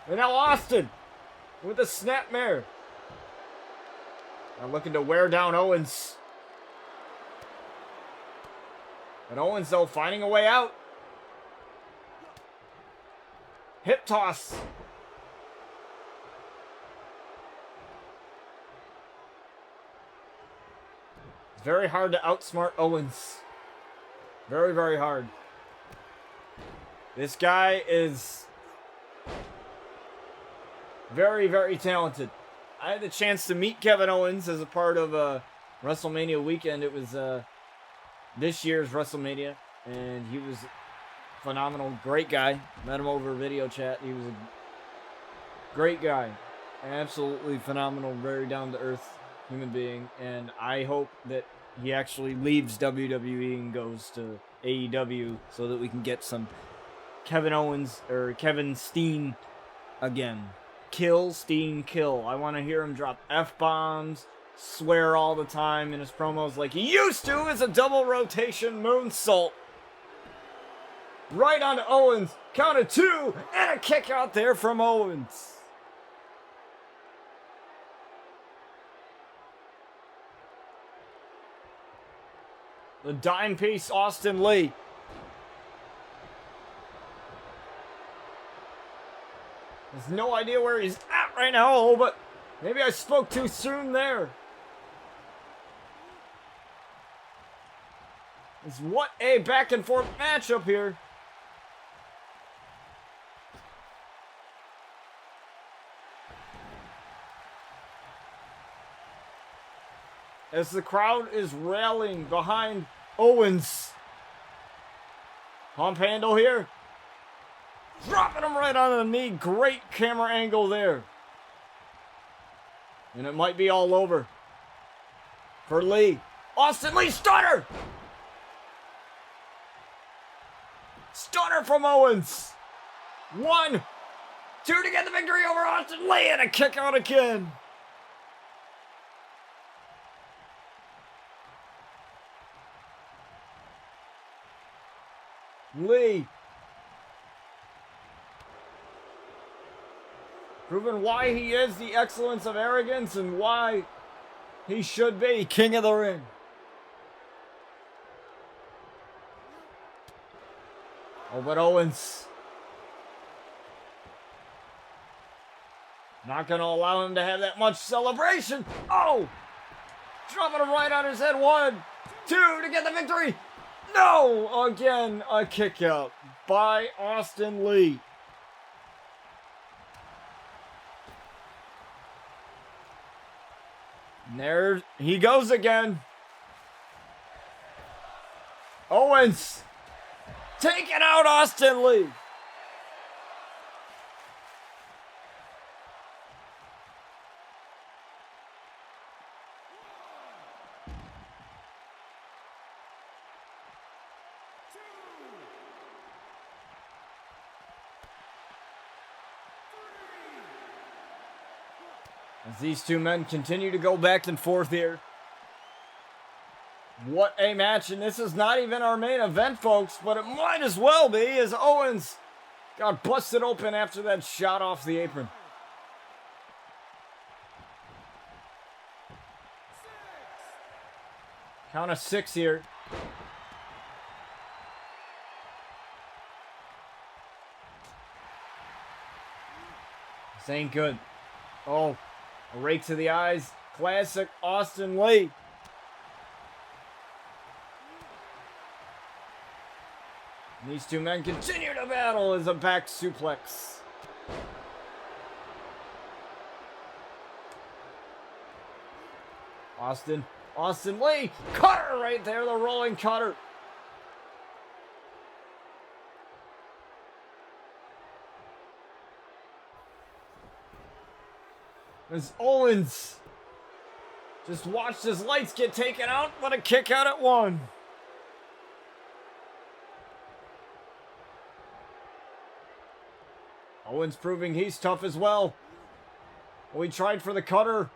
And now Austin with a snapmare. Now looking to wear down Owens. But Owens, though, finding a way out. Hip toss. It's very hard to outsmart Owens. Very, very hard. This guy is very, very talented. I had the chance to meet Kevin Owens as a part of WrestleMania weekend. It was this year's WrestleMania, and he was phenomenal. Great guy. Met him over video chat. He was a great guy. Absolutely phenomenal. Very down-to-earth human being. And I hope that he actually leaves WWE and goes to AEW so that we can get some Kevin Owens or Kevin Steen again. Kill, Steen, kill. I want to hear him drop F-bombs, swear all the time in his promos like he used to as a double rotation moonsault. Right onto Owens. Count of 2 and a kick out there from Owens. The dime piece, Austin Lee. Has no idea where he's at right now, but maybe I spoke too soon there. What a back and forth matchup here. As the crowd is rallying behind Owens. Pump handle here. Dropping him right on the knee. Great camera angle there. And it might be all over for Lee. Austin Lee stunner. Stunner from Owens. 1, 2 to get the victory over Austin Lee, and a kick out again. Lee proving why he is the excellence of arrogance and why he should be king of the ring. Oh, but Owens not going to allow him to have that much celebration. Oh! Dropping him right on his head. 1, 2 to get the victory. No! Again, a kick out by Austin Lee. And there he goes again. Owens taking out Austin Lee. As these two men continue to go back and forth here. What a match, and this is not even our main event, folks, but it might as well be, as Owens got busted open after that shot off the apron. Count of 6 here. This ain't good. Oh, a rake to the eyes. Classic Austin Lee. And these two men continue to battle as a back suplex. Austin Lee, cutter right there, the rolling cutter. As Owens just watched his lights get taken out, but a kick out at 1. Owens proving he's tough as well. We tried for the cutter.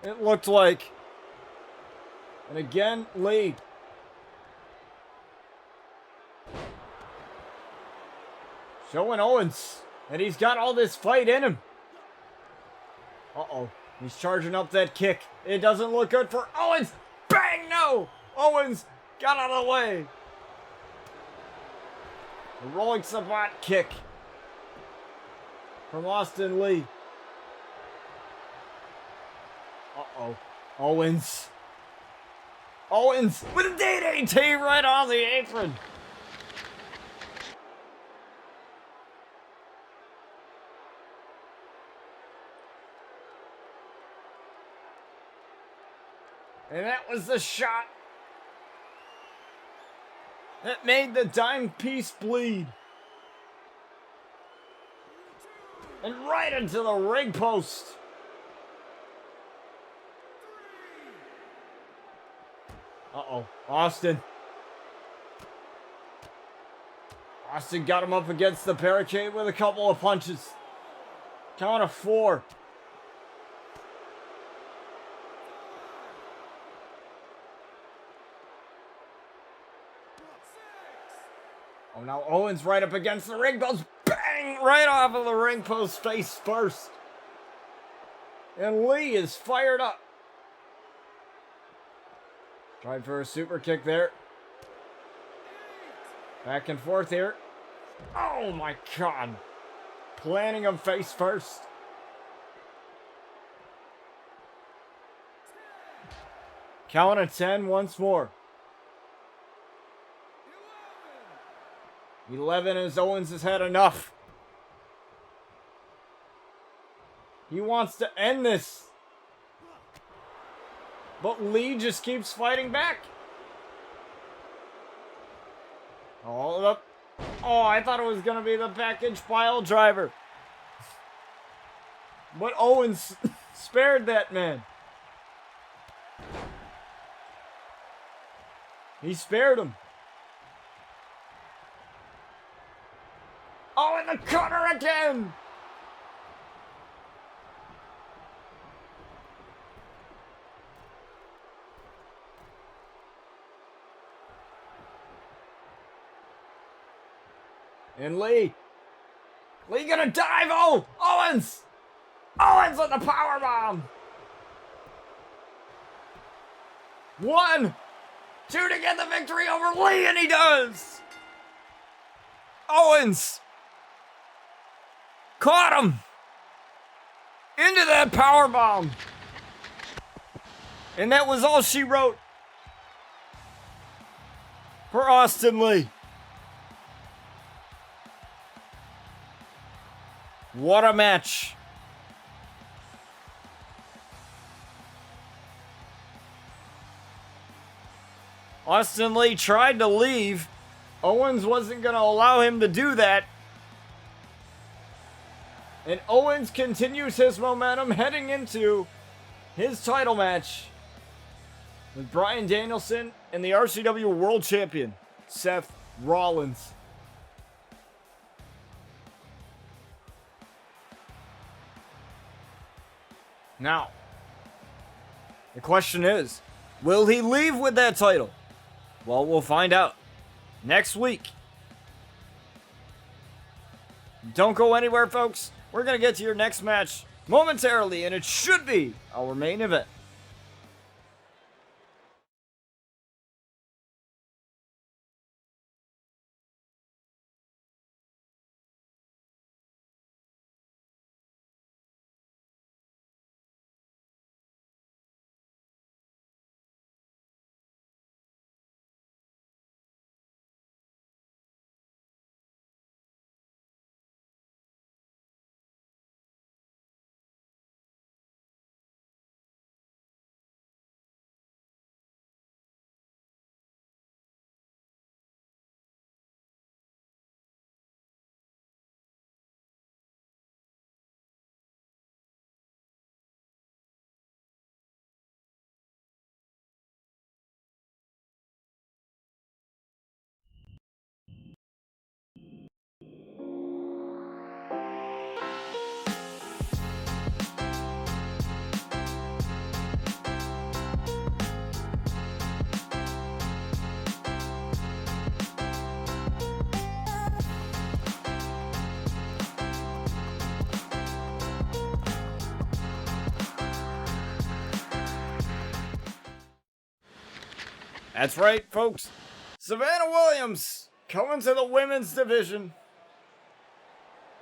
It looked like. And again, Lee. Showing Owens that he's got all this fight in him. Uh-oh. He's charging up that kick. It doesn't look good for Owens. Bang! No! Owens got out of the way. The rolling savant kick from Austin Lee. Uh-oh. Owens with a DDT right on the apron. And that was the shot that made the dime piece bleed. And right into the ring post. Uh-oh. Austin got him up against the barricade with a couple of punches. Count of 4. Oh, now Owens right up against the ring post. Bang! Right off of the ring post face first. And Lee is fired up. Tried for a super kick there. Back and forth here. Oh my God. Planting him face first. Count of 10 once more. 11 as Owens has had enough. He wants to end this. But Lee just keeps fighting back. Hold up. Oh, I thought it was going to be the package pile driver. But Owens spared that man. He spared him. Oh, and the cutter again. And Lee gonna dive. Oh, Owens with the powerbomb. 1, 2 to get the victory over Lee, and he does. Owens caught him into that powerbomb, and that was all she wrote for Austin Lee. What a match. Austin Lee tried to leave. Owens wasn't going to allow him to do that. And Owens continues his momentum heading into his title match with Bryan Danielson and the RCW World Champion, Seth Rollins. Now, the question is, will he leave with that title? Well, we'll find out next week. Don't go anywhere, folks. We're going to get to your next match momentarily, and it should be our main event. That's right, folks. Savannah Williams coming to the women's division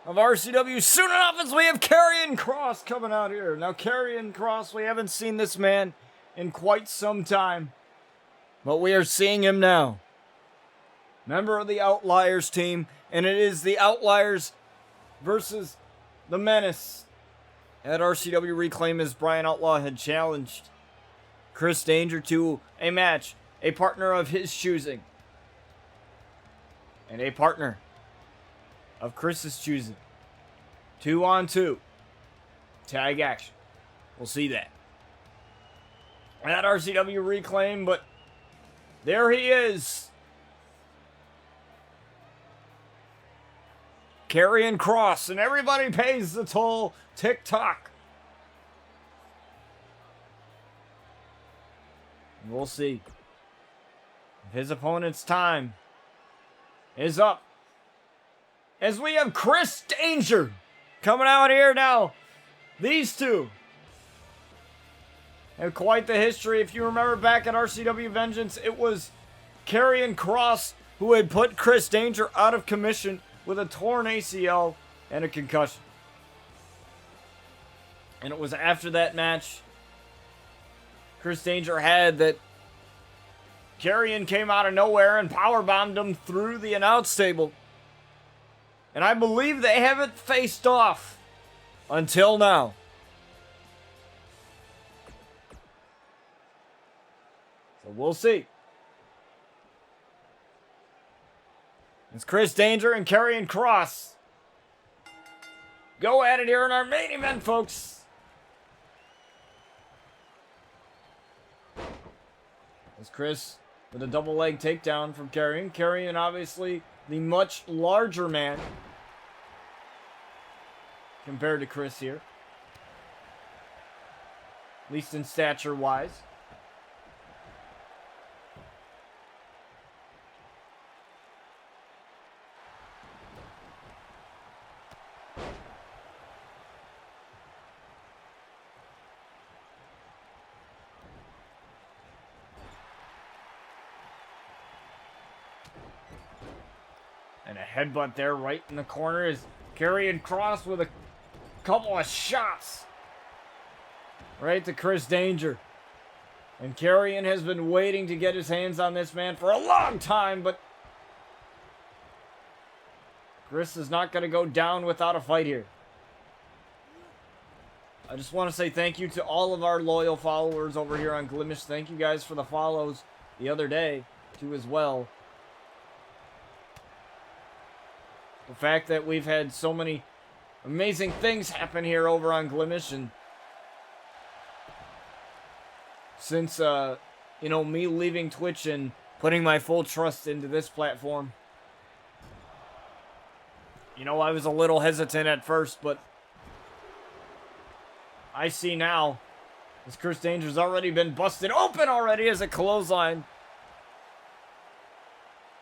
of RCW soon enough as we have Karrion Kross coming out here. Now, Karrion Kross, we haven't seen this man in quite some time, but we are seeing him now. Member of the Outliers team, and it is the Outliers versus the Menace at RCW Reclaim, as Bryan Outlaw had challenged Chris Danger to a match. A partner of his choosing. And a partner of Chris's choosing. 2-on-2. Tag action. We'll see that. At RCW Reclaim, but there he is. Karrion Kross, and everybody pays the toll. Tock. We'll see. His opponent's time is up, as we have Chris Danger coming out here now. These two have quite the history. If you remember back at RCW Vengeance, it was Karrion Kross who had put Chris Danger out of commission with a torn ACL and a concussion. And it was after that match Chris Danger had that Karrion came out of nowhere and powerbombed him through the announce table And I believe they haven't faced off until now. So we'll see. It's Chris Danger and Karrion Kross. Go at it here in our main event, folks. It's Chris with a double leg takedown from Karrion. Karrion, obviously, the much larger man compared to Chris here. At least in stature-wise. And a headbutt there right in the corner is Karrion Kross with a couple of shots right to Chris Danger. And Karrion has been waiting to get his hands on this man for a long time, but Chris is not going to go down without a fight here. I just want to say thank you to all of our loyal followers over here on Glimish. Thank you guys for the follows the other day, too, as well. The fact that we've had so many amazing things happen here over on Glimish, and since, you know, me leaving Twitch and putting my full trust into this platform, you know, I was a little hesitant at first, but I see now, as Chris Danger's already been busted open already as a clothesline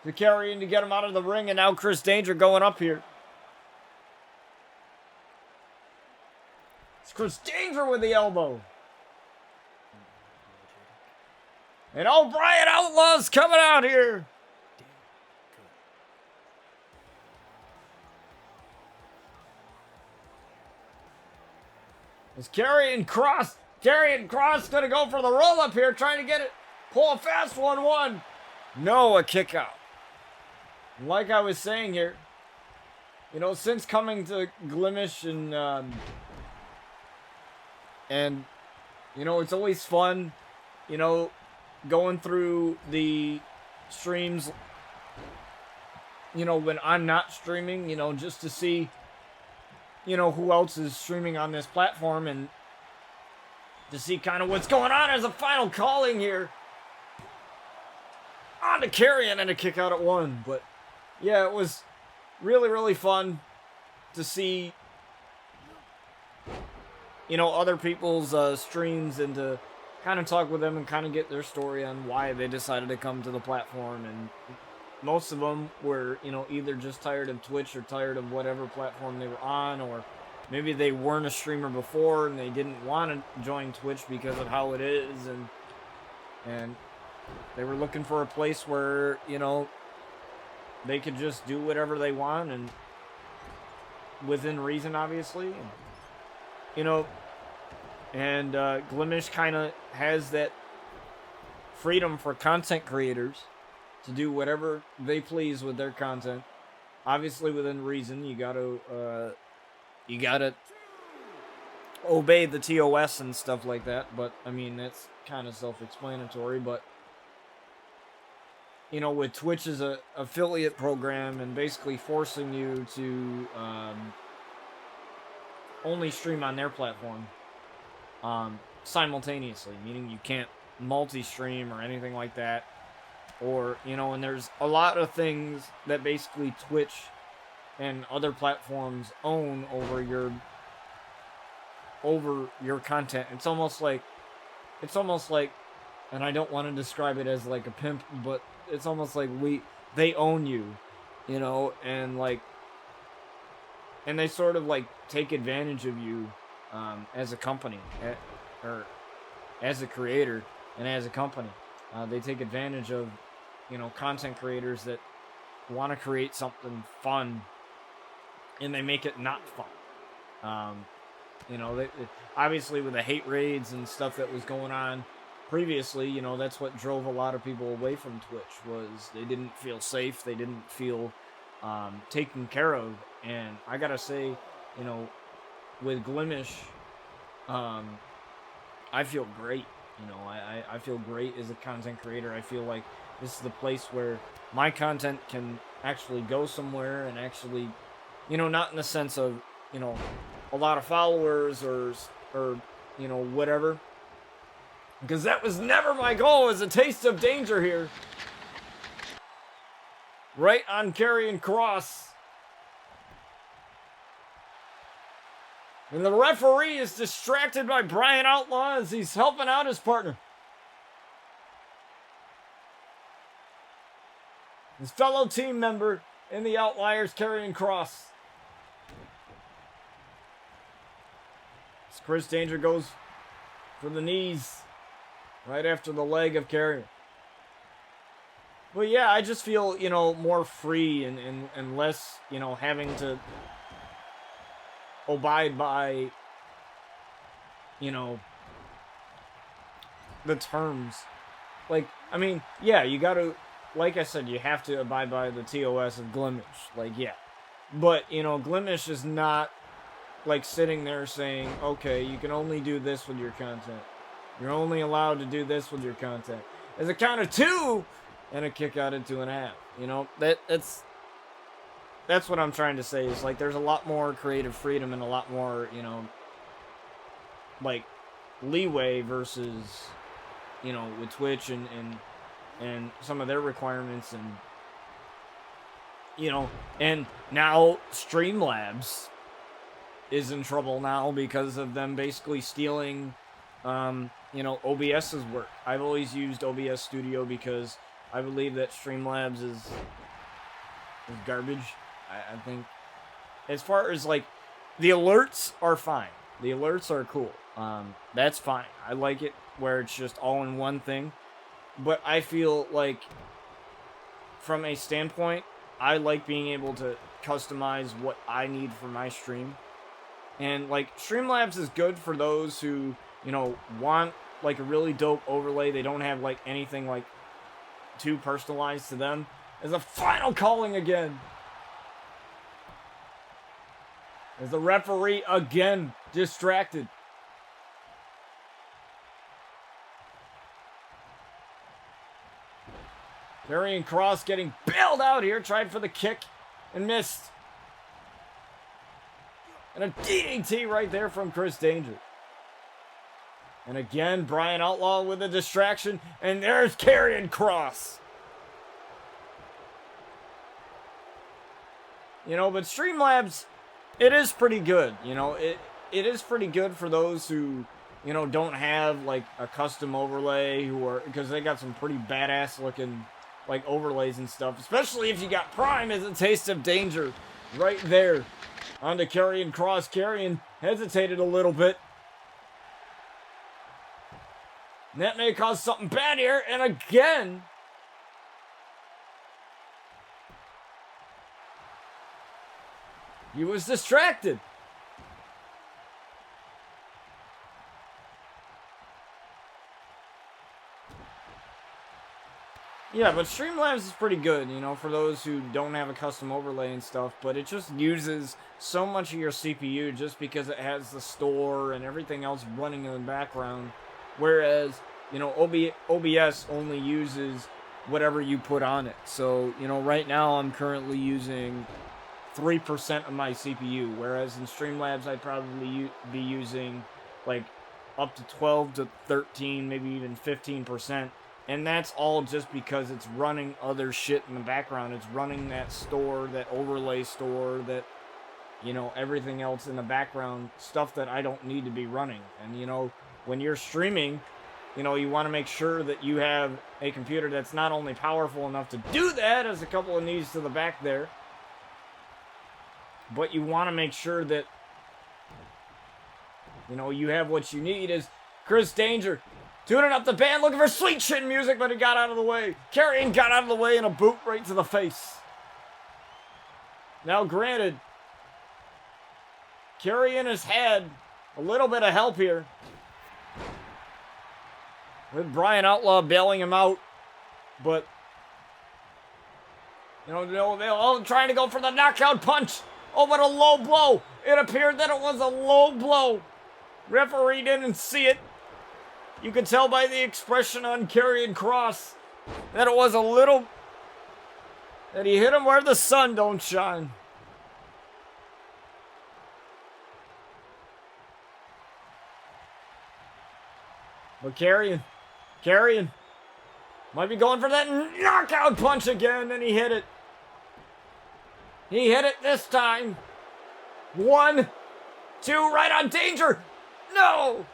to Karrion to get him out of the ring, and now Chris Danger going up here. It's Chris Danger with the elbow. And Luna Outlaw's coming out here. It's Karrion Kross. Karrion Kross gonna go for the roll up here, trying to get it. Pull a fast 1-1. No, a kick out. Like I was saying here, you know, since coming to Glimish and you know, it's always fun, you know, going through the streams, you know, when I'm not streaming, you know, just to see, you know, who else is streaming on this platform and to see kind of what's going on as a final calling here. On to Karrion and a kick out at 1, but yeah, it was really, really fun to see, you know, other people's streams and to kind of talk with them and kind of get their story on why they decided to come to the platform. And most of them were, you know, either just tired of Twitch or tired of whatever platform they were on, or maybe they weren't a streamer before and they didn't want to join Twitch because of how it is, and they were looking for a place where, you know, they could just do whatever they want and within reason, obviously. And, you know, and Glimish kind of has that freedom for content creators to do whatever they please with their content. Obviously within reason. You gotta obey the TOS and stuff like that, but I mean, that's kind of self-explanatory. But you know, with Twitch as a affiliate program and basically forcing you to only stream on their platform simultaneously, meaning you can't multi-stream or anything like that, or, you know, and there's a lot of things that basically Twitch and other platforms own over your content. It's almost like, and I don't want to describe it as like a pimp, but it's almost like they own you, you know, and like, and they sort of like take advantage of you as a company, or as a creator and as a company. They take advantage of, you know, content creators that want to create something fun, and they make it not fun. You know, obviously with the hate raids and stuff that was going on previously, you know, that's what drove a lot of people away from Twitch, was they didn't feel safe, they didn't feel taken care of. And I gotta say, you know, with Glimish, I feel great. You know, I feel great as a content creator. I feel like this is the place where my content can actually go somewhere and actually, you know, not in the sense of, you know, a lot of followers or you know, whatever. Because that was never my goal, as a taste of danger here. Right on Karrion Kross. And the referee is distracted by Bryan Outlaw as he's helping out his partner. His fellow team member in the Outliers, Karrion Kross. As Chris Danger goes for the knees right after the leg of Karrion. But yeah, I just feel, you know, more free and less, you know, having to abide by, you know, the terms. Like, I mean, yeah, you gotta, like I said, you have to abide by the TOS of Glimish. Like, yeah. But, you know, Glimish is not, like, sitting there saying, okay, you can only do this with your content. You're only allowed to do this with your content. As a count of 2, and a kick out at 2.5. You know, that's what I'm trying to say, is like there's a lot more creative freedom and a lot more, you know, like leeway versus, you know, with Twitch and some of their requirements, and you know, and now Streamlabs is in trouble now because of them basically stealing you know, OBS's work. I've always used OBS Studio because I believe that Streamlabs is garbage. I think as far as like the alerts are fine. The alerts are cool. That's fine. I like it where it's just all in one thing. But I feel like from a standpoint, I like being able to customize what I need for my stream. And like Streamlabs is good for those who, you know, want like a really dope overlay. They don't have like anything like too personalized to them. As a final calling again. As the referee again distracted. Karrion Kross getting bailed out here. Tried for the kick and missed. And a DDT right there from Chris Danger. And again, Bryan Outlaw with a distraction. And there's Karrion Kross. You know, but Streamlabs, it is pretty good. You know, it is pretty good for those who, you know, don't have like a custom overlay, who are, because they got some pretty badass looking like overlays and stuff. Especially if you got Prime as a taste of danger right there onto Karrion Kross. Karrion hesitated a little bit. And that may cause something bad here. And again, he was distracted. Yeah, but Streamlabs is pretty good, you know, for those who don't have a custom overlay and stuff, but it just uses so much of your CPU just because it has the store and everything else running in the background, whereas, you know, OBS only uses whatever you put on it. So, you know, right now I'm currently using 3% of my CPU, whereas in Streamlabs I'd probably be using like up to 12 to 13, maybe even 15%. And that's all just because it's running other shit in the background. It's running that store, that overlay store, that, you know, everything else in the background, stuff that I don't need to be running. And, you know, when you're streaming, you know, you want to make sure that you have a computer that's not only powerful enough to do that, as a couple of knees to the back there, but you want to make sure that, you know, you have what you need. As Chris Danger tuning up the band, looking for sweet chin music, but he got out of the way. Karrion got out of the way and a boot right to the face. Now, granted, Karrion has had a little bit of help here, with Bryan Outlaw bailing him out, but They're all trying to go for the knockout punch. Oh, but a low blow. It appeared that it was a low blow. Referee didn't see it. You could tell by the expression on Karrion Kross that it was a little... that he hit him where the sun don't shine. But Karrion might be going for that knockout punch again, and he hit it. He hit it this time. 1, 2, right on Danger. No!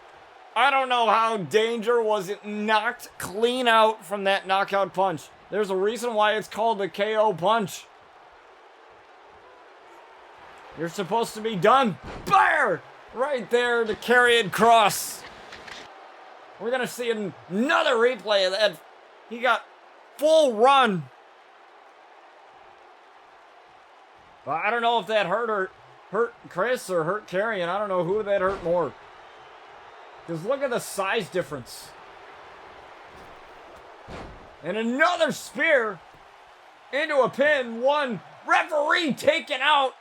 I don't know how Danger wasn't knocked clean out from that knockout punch. There's a reason why it's called the KO punch. You're supposed to be done. Fire! Right there to Karrion Kross. We're going to see another replay of that. He got full run. But I don't know if that hurt Chris or hurt Karrion. I don't know who that hurt more. Because look at the size difference. And another spear into a pin. 1. Referee taken out.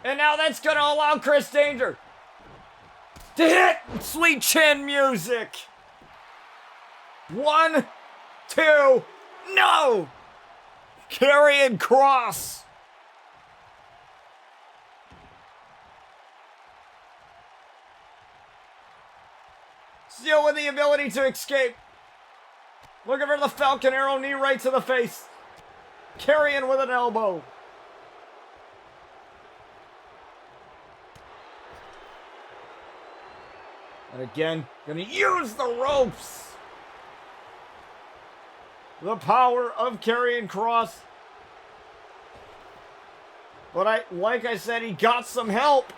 And now that's going to allow Chris Danger to hit Sweet Chin music. 1, 2, no! Karrion Kross. Still with the ability to escape. Looking for the Falcon Arrow knee right to the face. Karrion with an elbow. And again, gonna use the ropes. The power of Karrion Kross. But like I said, he got some help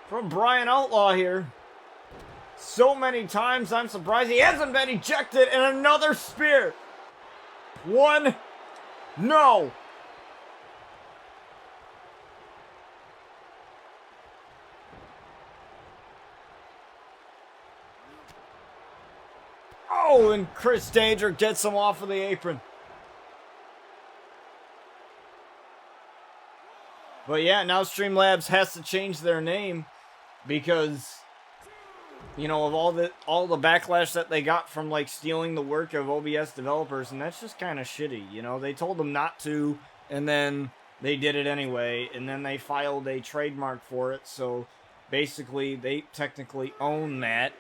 from Bryan Outlaw here. So many times, I'm surprised he hasn't been ejected. And another spear. 1, no. Oh, and Chris Danger gets him off of the apron. But yeah, now Streamlabs has to change their name because, of all the backlash that they got from like stealing the work of OBS developers, and that's just kind of shitty. They told them not to, and then they did it anyway, and then they filed a trademark for it. So basically, they technically own that,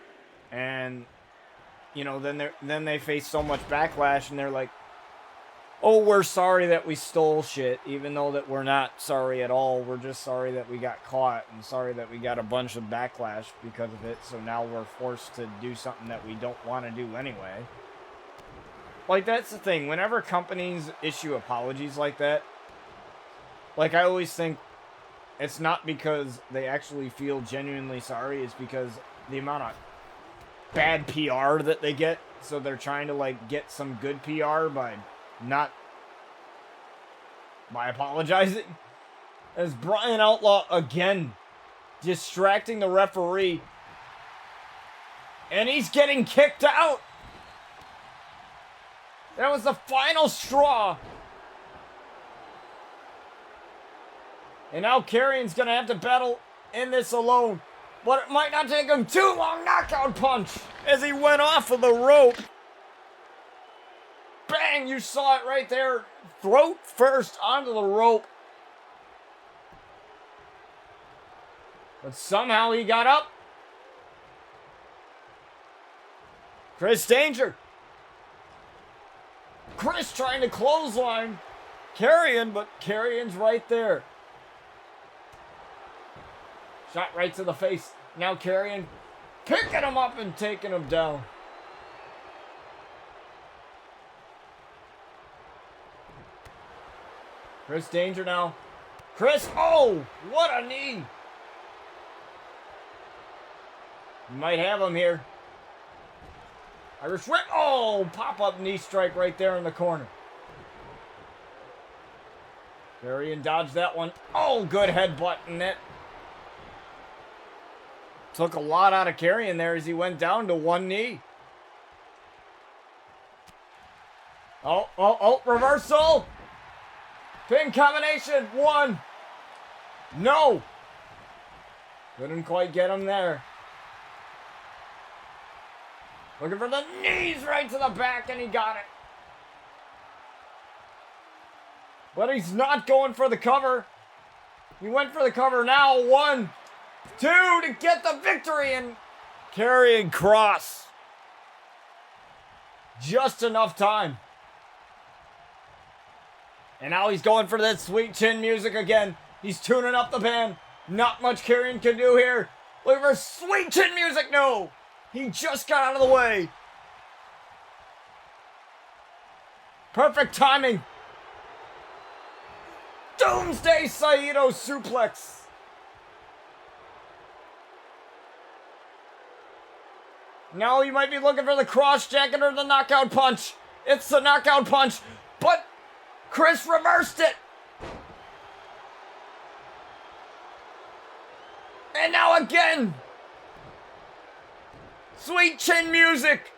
and then they face so much backlash, and they're like, oh, we're sorry that we stole shit, even though that we're not sorry at all. We're just sorry that we got caught and sorry that we got a bunch of backlash because of it. So now we're forced to do something that we don't want to do anyway. Like, that's the thing. Whenever companies issue apologies like that, like, I always think it's not because they actually feel genuinely sorry. It's because the amount of bad PR that they get. So they're trying to, like, get some good PR by apologizing. As Bryan Outlaw again distracting the referee, and he's getting kicked out. That was the final straw. And now Karrion's gonna have to battle in this alone, but it might not take him too long. Knockout punch as he went off of the rope. Bang! You saw it right there. Throat first onto the rope. But somehow he got up. Chris Danger. Chris trying to clothesline Karrion, but Karrion's right there. Shot right to the face. Now Karrion picking him up and taking him down. Chris Danger now. Chris, oh, what a knee. You might have him here. Irish whip, oh, pop-up knee strike right there in the corner. Karrion dodged that one. Oh, good headbutt in it. Took a lot out of Kari in there as he went down to one knee. Oh, reversal. Pin combination. One. No. Couldn't quite get him there. Looking for the knees right to the back, and he got it. But he's not going for the cover. He went for the cover now. 1, 2 to get the victory, and Kari and Kross. Just enough time. And now he's going for that sweet chin music again. He's tuning up the band. Not much Kari can do here. Looking for sweet chin music. No. He just got out of the way. Perfect timing. Doomsday Saito suplex. Now you might be looking for the cross jacket or the knockout punch. It's the knockout punch, but Chris reversed it. And now again. Sweet chin music.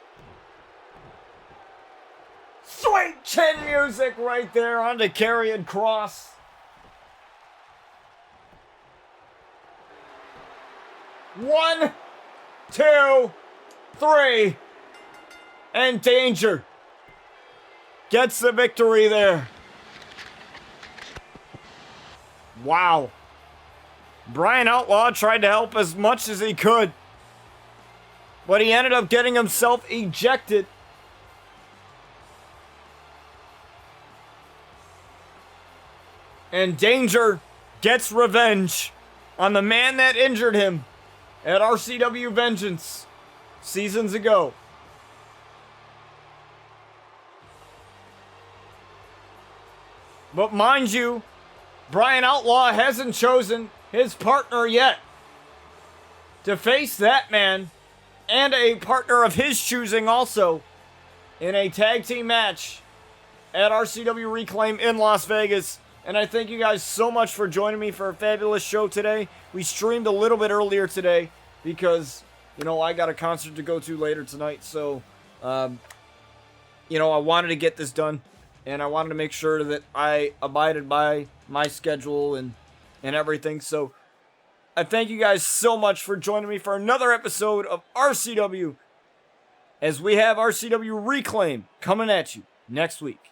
Sweet chin music right there onto Kari and Kross. One, 2, 3. And Danger gets the victory there. Wow. Brian Outlaw tried to help as much as he could, but he ended up getting himself ejected. And Danger gets revenge on the man that injured him at RCW Vengeance seasons ago. But mind you, Brian Outlaw hasn't chosen his partner yet to face that man and a partner of his choosing also in a tag team match at RCW Reclaim in Las Vegas. And I thank you guys so much for joining me for a fabulous show today. We streamed a little bit earlier today because, I got a concert to go to later tonight. So, I wanted to get this done. And I wanted to make sure that I abided by my schedule and everything. So, I thank you guys so much for joining me for another episode of RCW, as we have RCW Reclaim coming at you next week.